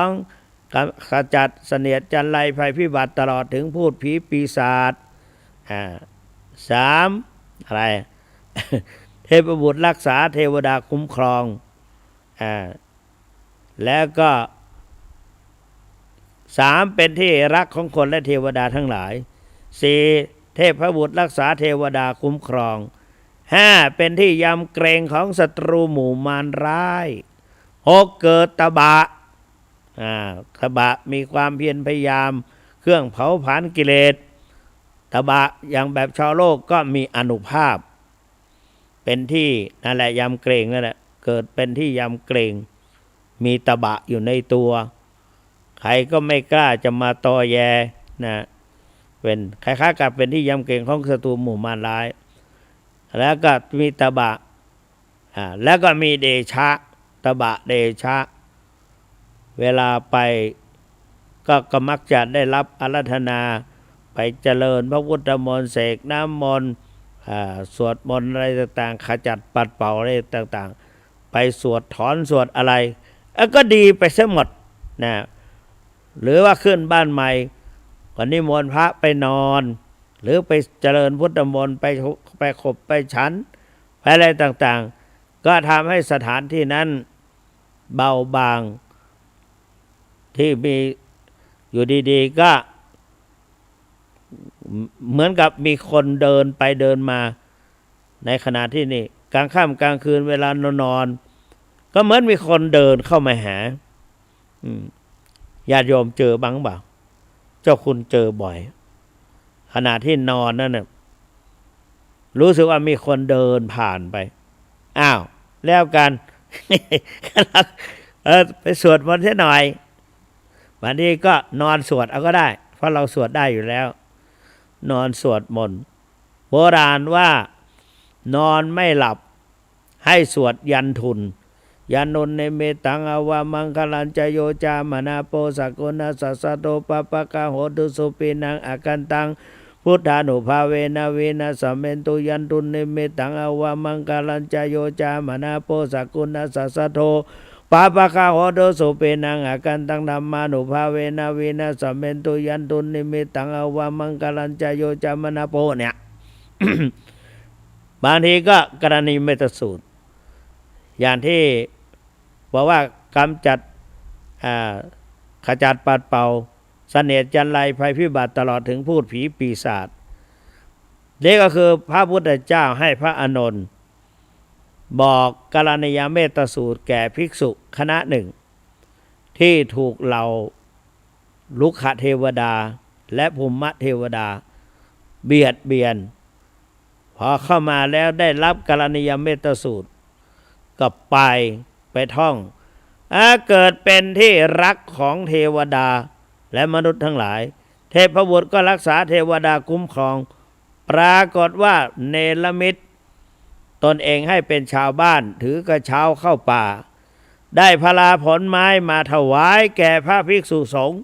2. ขจัดเสนียดจันไรภัยพิบัติตลอดถึงพูดผีปีศาจ 3. อะไร เทพบุตรรักษาเทวดาคุ้มครองแล้วก็ 3. เป็นที่รักของคนและเทวดาทั้งหลาย 4. เทพบุตรรักษาเทวดาคุ้มครอง 5. เป็นที่ยำเกรงของศัตรูหมู่มารร้าย 6. เกิดตบะตบะมีความเพียรพยายามเครื่องเผาผลาญกิเลสตบะอย่างแบบชาวโลกก็มีอานุภาพเป็นที่นั่นแหละยำเกรงนั่นแหละเกิดเป็นที่ยำเกรงมีตบะอยู่ในตัวใครก็ไม่กล้าจะมาตอแยนะเป็นคล้ายๆกับเป็นที่ยำเกรงของศัตรูหมู่มารร้ายแล้วก็มีตบะแล้วก็มีเดชะตบะเดชะเวลาไปก็มักจะได้รับอาราธนาไปเจริญพระพุทธมนต์เสกน้ำมนต์สวดมนต์อะไรต่างๆขจัดปัดเป่าอะไรต่างๆไปสวดถอนสวดอะไรก็ดีไปซะหมดนะหรือว่าขึ้นบ้านใหม่ก็นิมนต์พระไปนอนหรือไปเจริญพุทธมนต์ไปขบไปฉันไปอะไรต่างๆก็ทำให้สถานที่นั้นเบาบางที่มีอยู่ดีๆก็เหมือนกับมีคนเดินไปเดินมาในขณะที่นี่กลางค่ำกลางคืนเวลานอนก็เหมือนมีคนเดินเข้ามาหาญาติโยมเจอบ้างเปล่าเจ้าคุณเจอบ่อยขณะที่นอนนั่นน่ะรู้สึกว่ามีคนเดินผ่านไปอ้าวแล้วกันไปสวดมนต์ซะหน่อยวันนี้ก็นอนสวดเอาก็ได้เพราะเราสวดได้อยู่แล้วนอนสวดมนต์โบราณว่านอนไม่หลับให้สวดยันทุนยันนุนในเมตังอวามังคลัญจโยจามนาโปสกุณาสัสสะโตปะปะกะโหตุสุปินังอากันตังพุทธานุภาเวนะเวนะสัมเมนตุยันทุนในเมตังอวามังคลัญจโยจามนาโปสกุณาสัสสะโต ปาปะคาโหโดโสเปนังอากันตังธรรมานุภาเวนะวินาสัมเมนตุยันตุนิมิตังอวามังกลัญจโยจามนาโปเนี่ย บางทีก็กรณีเมตสูตรอย่างที่บอกว่ากำจัดขจัดปัดเป่าเสน่ห์จันไรภัยพิบัติตลอดถึงพูดผีปีศาจนี่ก็คือพระพุทธเจ้าให้พระอานนท์บอกกรณียเมตสูตรแก่ภิกษุคณะหนึ่งที่ถูกเหล่าลุกขเทวดาและภูมิเทวดาเบียดเบียนพอเข้ามาแล้วได้รับกรณียเมตสูตรก็ไปท่องเกิดเป็นที่รักของเทวดาและมนุษย์ทั้งหลายเทพบุตรก็รักษาเทวดาคุ้มครองปรากฏว่าเนรมิตตนเองให้เป็นชาวบ้านถือกระเช้าเข้าป่าได้พลาผลไม้มาถวายแก่พระภิกษุสงฆ์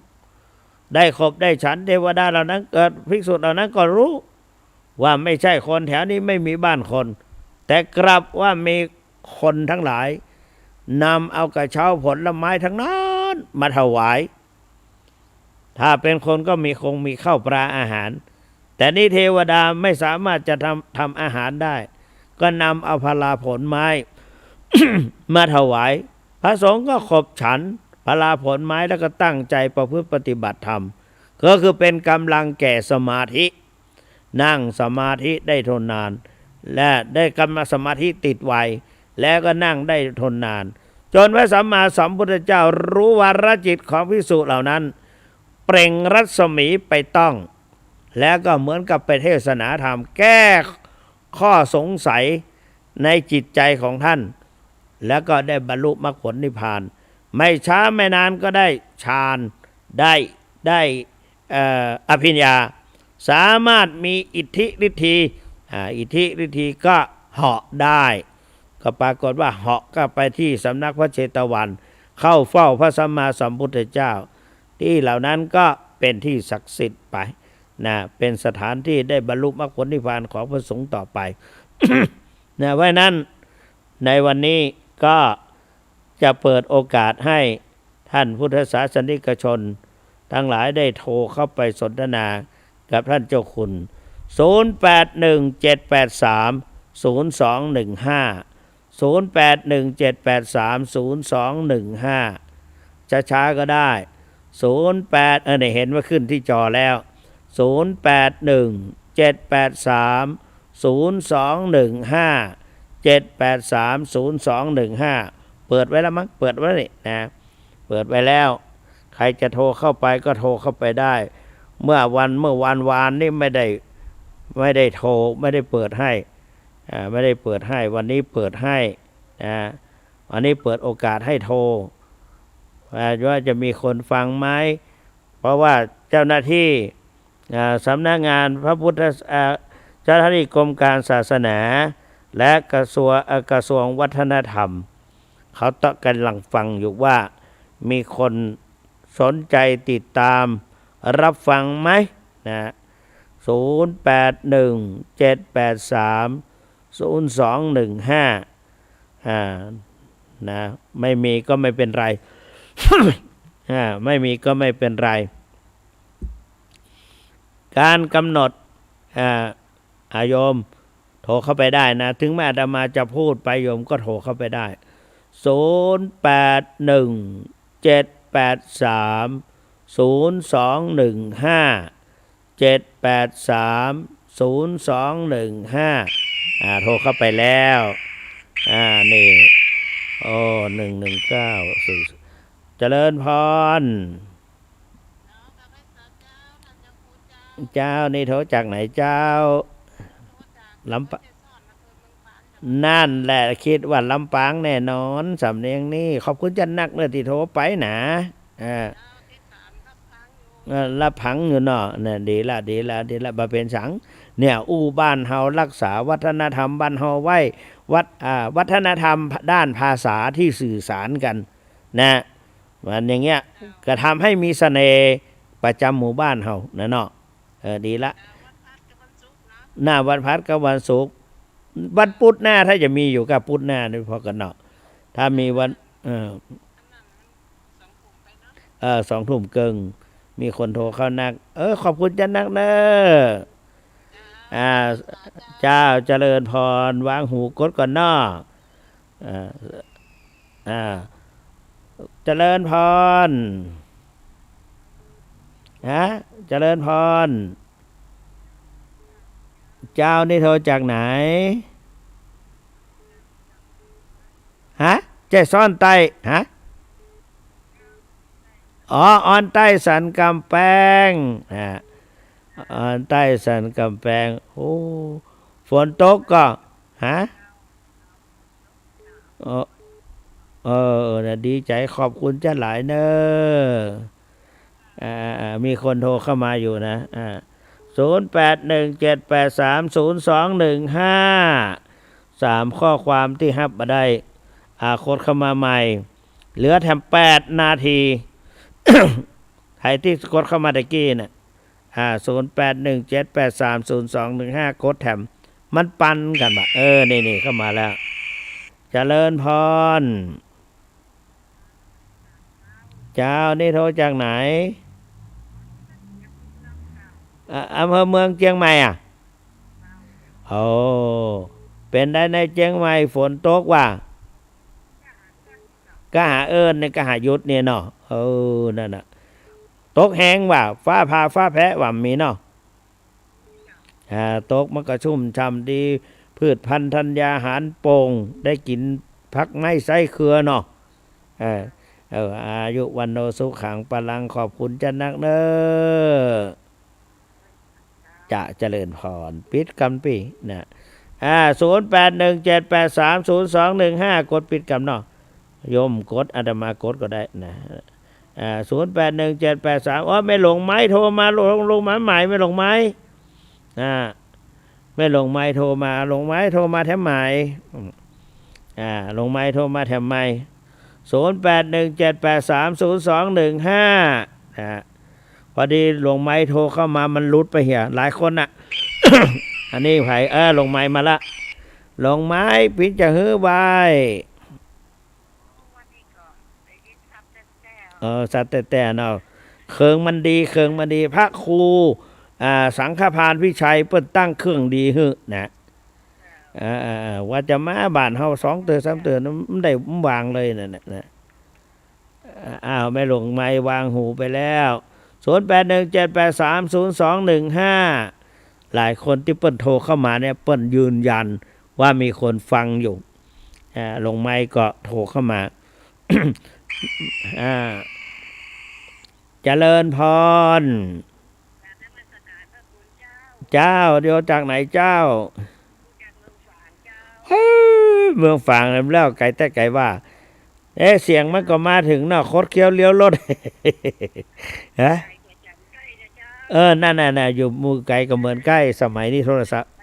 ได้ขบได้ฉันเทวดาเหล่านั้นเกิดภิกษุเหล่านั้นก็รู้ว่าไม่ใช่คนแถวนี้ไม่มีบ้านคนแต่กลับว่ามีคนทั้งหลายนำเอากระเช้าผลไม้ทั้งนั้นมาถวายถ้าเป็นคนก็มีข้าวปลาอาหารแต่นี่เทวดาไม่สามารถจะทำอาหารได้ก็นำเอาพลาผลไม้ มาถวายพระสงฆ์ก็ขบฉันพลาผลไม้แล้วก็ตั้งใจประพฤติปฏิบัติธรรมก็คือเป็นกำลังแก่สมาธินั่งสมาธิได้ทนนานและได้กำลังสมาธิติดไวแล้วก็นั่งได้ทนนานจนพระสัมมาสัมพุทธเจ้ารู้วาระจิตของภิกษุเหล่านั้นเปล่งรัศมีไปต้องแล้วก็เหมือนกับไปเทศนาธรรมแก้ข้อสงสัยในจิตใจของท่านแล้วก็ได้บรรลุมรรคผลนิพพานไม่ช้าไม่นานก็ได้ฌานได้อภิญญาสามารถมีอิทธิฤทธิก็เหาะได้ก็ปรากฏว่าเหาะก็ไปที่สำนักพระเชตวันเข้าเฝ้าพระสัมมาสัมพุทธเจ้าที่เหล่านั้นก็เป็นที่ศักดิ์สิทธิ์ไปนะเป็นสถานที่ได้บรรลุมรรคผลนิพพานของพระสงฆ์ต่อไป นะเพราะนั้นในวันนี้ก็จะเปิดโอกาสให้ท่านพุทธศาสนิกชนทั้งหลายได้โทรเข้าไปสนทนากับท่านเจ้าคุณ0817830215 ช้าๆก็ได้เนี่ยเห็นว่าขึ้นที่จอแล้ว0817830215 เปิดไว้แล้วมั้งเปิดไว้นี่นะเปิดไว้แล้วใครจะโทรเข้าไปก็โทรเข้าไปได้เมื่อวานนี่ไม่ได้โทรไม่ได้เปิดให้ไม่ได้เปิดให้วันนี้เปิดให้นะวันนี้เปิดโอกาสให้โทรว่าจะมีคนฟังไหมเพราะว่าเจ้าหน้าที่สำนักงานพระพุทธเจ้าหน้าที่กรมการศาสนาและกระทรวงวัฒนธรรมเขาต้องกำลังฟังอยู่ว่ามีคนสนใจติดตามรับฟังไหมนะ0817830215นะไม่มีก็ไม่เป็นไร ไม่มีก็ไม่เป็นไรการกำหนดโยมโทรเข้าไปได้นะถึงแม้อาตมาจะพูดไปโยมก็โทรเข้าไปได้0817830215โทรเข้าไปแล้วนี่119เจริญพรเจ้านี่โทรจากไหนเจ้าลำปางนั่นแหละคิดว่าลำปางแน่นอนสำเนียงนี่ขอบคุณจันนักเลยที่โทรไปนะรับผังอยู่เนาะเนี่ยดีละบาเป็นสังเนี่ยบ้านเฮารักษาวัฒนธรรมบ้านเฮาไว้วัฒนธรรมด้านภาษาที่สื่อสารกันนะมันอย่างเงี้ยก็ทำให้มีเสน่ห์ประจำหมู่บ้านเฮานะเนาะดีละหน้าวันพัดกับวันศุกร์วันพุธหน้าถ้าจะมีอยู่กับพุธหน้านี่พอกันเนาะถ้ามีวัน เออ2 ทุ่มเกิงมีคนโทรเข้านักขอบคุณจันนักเนอะอ่าเจ้าเจริญพรวางหูกดก่อนเนาะอ่าอ่าเจริญพรฮะเจริญพรเจ้านี่โทรจากไหนฮะใจซ่อนใต้ฮะออนใต้สันกำแพงออนใต้สันกำแพงโอ้ฝนตกก็ฮะเออนะดีใจขอบคุณจ้าหลายเนอะมีคนโทรเข้ามาอยู่นะ0817830215ข้อความที่ฮับมาได้โค้ดเข้ามาใหม่เหลือแถม8 นาที ใครที่กดเข้ามาตะกี้น่ะ0817830215กดแถมมันปันกันบ่นี่เข้ามาแล้วเจริญพรเจ้านี่โทรจากไหนอำเภอเมืองเชียงใหม่โอ้เป็นได้ในเชียงใหม่ฝนตกว่าก็หาในก็หายุดเนี่ยเนาะนั่นน่ะตกแห้งว่าฟ้าผ่าฟ้าแผะว่ามีเนาะตกมันก็ชุ่มช่ำดีพืชพันธุ์ธัญญาหารโป่งได้กินพักไม้ไส้เครือเนาะอายุวันโนสุขังพลังขอบคุณจันนักเนอจะเจริญพรปิดกันปีนะ0817830215กดปิดกันเนาะโยมกดอาตมากดก็ได้นะ081783ไม่หลงไม้โทรมาลงไม้ใหม่ไม่หลงไม้ไม่หลงไม้โทรมาหลงไม้โทรมาแถมใหม่ลงไม้โทรมาแถมใหม่0817830215พอดีลงไม้โทรเข้ามามันรุดไปเหี่ยหลายคนน่ะ อันนี้ไผลงไม้มาละลงไม้พิจะฮื้อไว้สัตว์แต่เนาะเคืองมันดีพระครูสังฆพานพิชัยเปิ้นตั้งเครื่องดีฮึนะว่าจะมาบ้านเฮา2 เตือน 3 เตือนมันได้วางเลยนั่นนะไม่ลงไม้วางหูไปแล้ว0817830215หลายคนที่เปิ้นโทรเข้ามาเนี่ยเปิ้นยืนยันว่ามีคนฟังอยู่ลงไม้ก็โทรเข้ามาเจริญพรเจ้าเดี๋ยวจากไหนเจ้าเมืองฝางแล้วไก่แต่ไก่ว่าเสียงมันก็มาถึงเนาะคดเคี้ยวเลี้ยวรถฮะนั่นน่ะอยู่มือไกลก็เหมือนใกล้สมัยนี้โทรศัพท์ด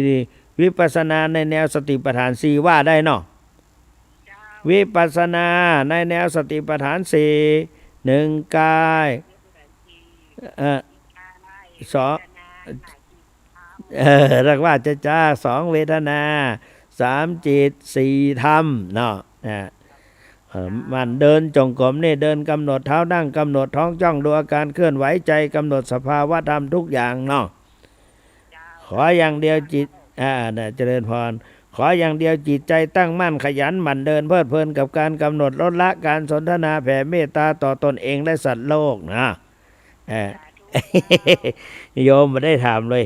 ีวิปัสสนาในแนวสติปัฏฐาน4ว่าได้เนาะวิปัสสนาในแนวสติปัฏฐาน4 1กาย2เรียกว่าจ้า2เวทนา3จิต4ธรรมเนาะมันเดินจงกรมนี่เดินกำหนดเท้านั่งกำหนดท้องจ้องดูอาการเคลื่อนไหวใจกำหนดสภาวะธรรมทุกอย่างเนาะขออย่างเดียวจิตเจริญพรขออย่างเดียวจิตใจตั้งมั่นขยันหมั่นเดินเพลิดเพลินกับการกำหนดลดละการสนทนาแผ่เมตตาต่อตนเองและสัตว์โลกนะโยมไม่ได้ถามเลย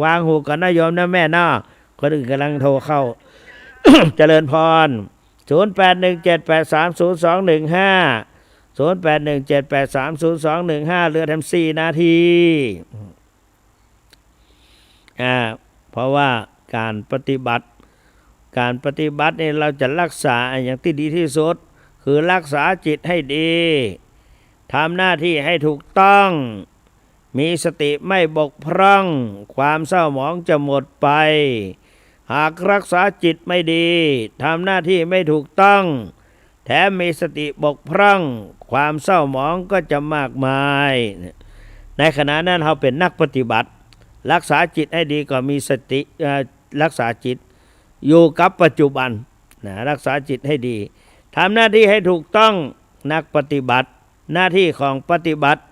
วางหูก่อนนะโยมนะแม่เนาะคนอื่นกำลังโทรเข้า เจริญพร0817830215 0817830215เหลือทำ4 นาทีเพราะว่าการปฏิบัตินี่เราจะรักษาอย่างที่ดีที่สุดคือรักษาจิตให้ดีทำหน้าที่ให้ถูกต้องมีสติไม่บกพร่องความเศร้าหมองจะหมดไปหากรักษาจิตไม่ดีทำหน้าที่ไม่ถูกต้องแถมมีสติบกพร่องความเศร้าหมองก็จะมากมายในขณะนั้นเราเป็นนักปฏิบัติรักษาจิตให้ดีก็มีสติ รักษาจิตอยู่กับปัจจุบันนะรักษาจิตให้ดีทำหน้าที่ให้ถูกต้องนักปฏิบัติหน้าที่ของปฏิบัติ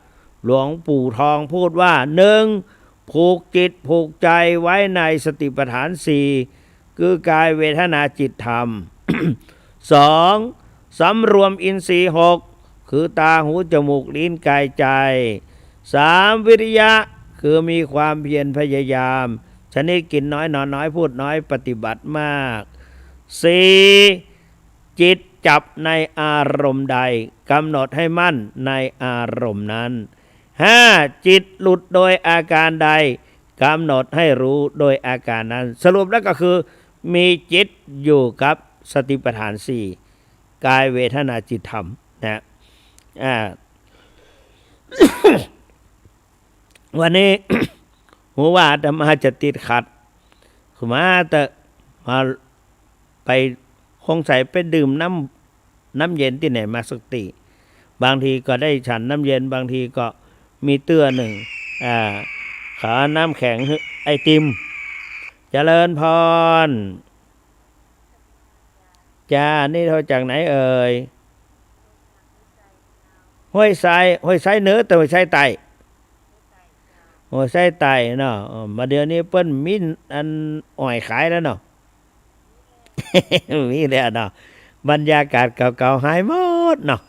หลวงปู่ทองพูดว่าหนึ่งผูกจิตผูกใจไว้ในสติปัฏฐานสี่คือกายเวทนาจิตธรรม สองสำรวมอินทรีย์หกคือตาหูจมูกลิ้นกายใจสามวิริยะคือมีความเพียรพยายามชนิดกินน้อยนอนน้อยพูดน้อยปฏิบัติมากสี่จิตจับในอารมณ์ใดกำหนดให้มั่นในอารมณ์นั้นห้าจิตหลุดโดยอาการใดกำหนดให้รู้โดยอาการนั้นสรุปแล้วก็คือมีจิตอยู่กับสติปัฏฐานสี่กายเวทนาจิตธรรมนะวันนี้ หัวว่าอาตมาจะติดขัดมาแต่มาไปคงใส่ไปดื่มน้ำเย็นที่ไหนมาสักตีบางทีก็ได้ฉันน้ำเย็นบางทีก็มีเตื้อหนึ่งขาน้ำแข็งไอติมเจริญพรจ้านี่เราจากไหนเอ่ยห้วยไซเนื้อแต่ห้วยไซไตห้วยไซไตเนาะมาเดี๋ยวนี้เปิ้นมิ้นอันอ่อยขายแล้วเนาะ มีแล้วเนาะบรรยากาศเก่าๆหายหมดเนาะ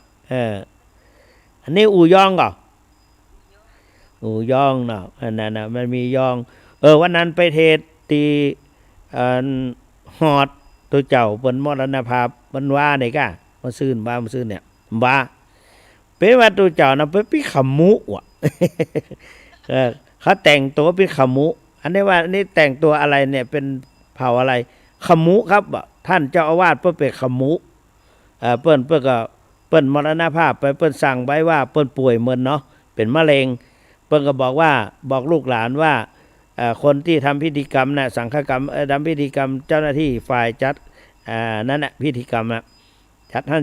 อันนี้อู่ยองก่ออู่ยองเนาะนั่นน่ะมันมียองวันนั้นไปเทศตีหอดตัวเจ้าเปิ้นมรณภาพมันว่านี่กะมาซื่นเนี่ยว่าเป็นว่าตัวเจ้านะเป็นขมุอ่ะ เขาแต่งตัวเป็นขมุอันนี้ว่านี่แต่งตัวอะไรเนี่ยเป็นเผ่าอะไรขมุครับท่านเจ้าอาวาสเปิ้นเป็นขมุเปิ้นก็เปิ้นมรณภาพไปเปิ้นสั่งไว้ว่าเปิ้นป่วยเหมือนเนาะเป็นมะเร็งเปิ้นก็บอกลูกหลานว่าคนที่ทำพิธีกรรมน่ะสังฆกรรมทำพิธีกรรมเจ้าหน้าที่ฝ่ายจัดนั่นน่ะพิธีกรรมน่ะ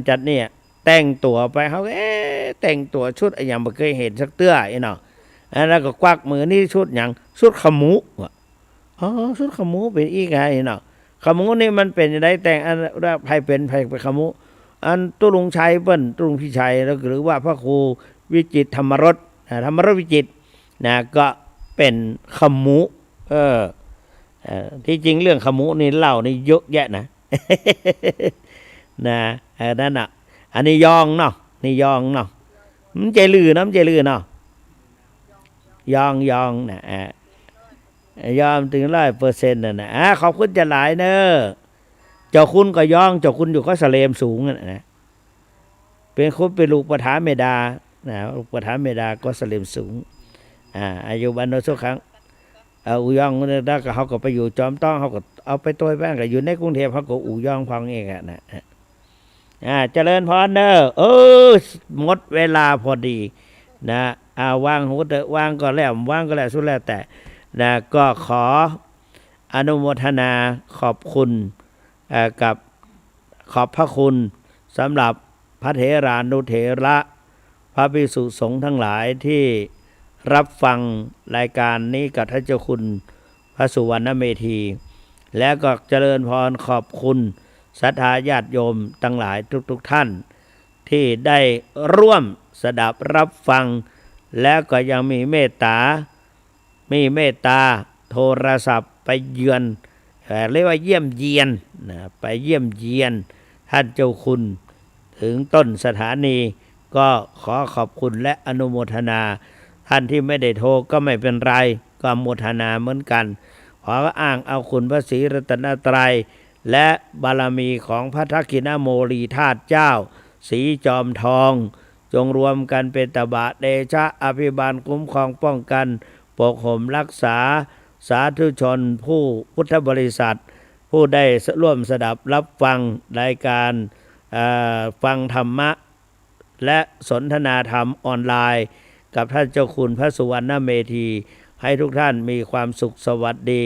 จัดเนี่ยแต่งตัวไปเขาแต่งตัวชุดอย่างบ่เคยเห็นสักเตื้อไอ้เนาะแล้วก็ควักมือนี่ชุดอย่างชุดขมุชุดขมุเป็นอีกไงเนาะขมุนี่มันเป็นได้แต่งอันใครเป็นขมุอันตุลุงชัยเปิ้นตุลุงพี่ชัยแล้วหรือว่าพระครูวิจิตรธรรมรสวิจิตรนะก็เป็นขมุที่จริงเรื่องขมุนี่เล่านี่เยอะแยะนะ นะนั่นน่ะอันนี้ยองเนาะนี่ยองเนาะมันใจลือเนาะเนาะยองนะยอมถึง100%น่ะนะขอบคุณจะหลายเนอะเจ้าคุณก็ย่องเจ้าคุณอยู่ก็สะเลมสูงนะเป็นคนเป็นลูกประธานเมดานะลูกประธานเมดาก็สะเลมสูงอายุวันโนสุขังอู่ยองแล้วก็เขาก็ไปอยู่จอมต้องเขาก็เอาไปตัวบ้านก็อยู่ในกรุงเทพเขาก็อู่ยองฟังเองนะเจริญพรเนอะหมดเวลาพอดีนะวางหูเตะวางก็แล้วสุดแล้วแต่นะก็ขออนุโมทนาขอบคุณกับขอบพระคุณสำหรับพระเถรานุเถระพระภิกษุสงฆ์ทั้งหลายที่รับฟังรายการนี้กับท่านเจ้าคุณพระสุวรรณเมธีและก็เจริญพรขอบคุณศรัทธาญาติโยมทั้งหลายทุกท่านที่ได้ร่วมสดับรับฟังและก็ยังมีเมตตาโทรศัพท์ไปเยือนเรียกว่าเยี่ยมเยียนนะไปเยี่ยมเยียนท่านเจ้าคุณถึงต้นสถานีก็ขอขอบคุณและอนุโมทนาท่านที่ไม่ได้โทรก็ไม่เป็นไรก็อนุโมทนาเหมือนกันขออ้างเอาคุณพระศรีรัตนตรัยและบารมีของพระทักษิณโมลีธาตุเจ้าศรีจอมทองจงรวมกันเป็นตบะเดชะอภิบาลคุ้มครองป้องกันปกห่มรักษาสาธุชนผู้พุทธบริษัทผู้ได้ร่วมสดับรับฟังรายการฟังธรรมะและสนทนาธรรมออนไลน์กับท่านเจ้าคุณพระสุวรรณเมธีให้ทุกท่านมีความสุขสวัสดี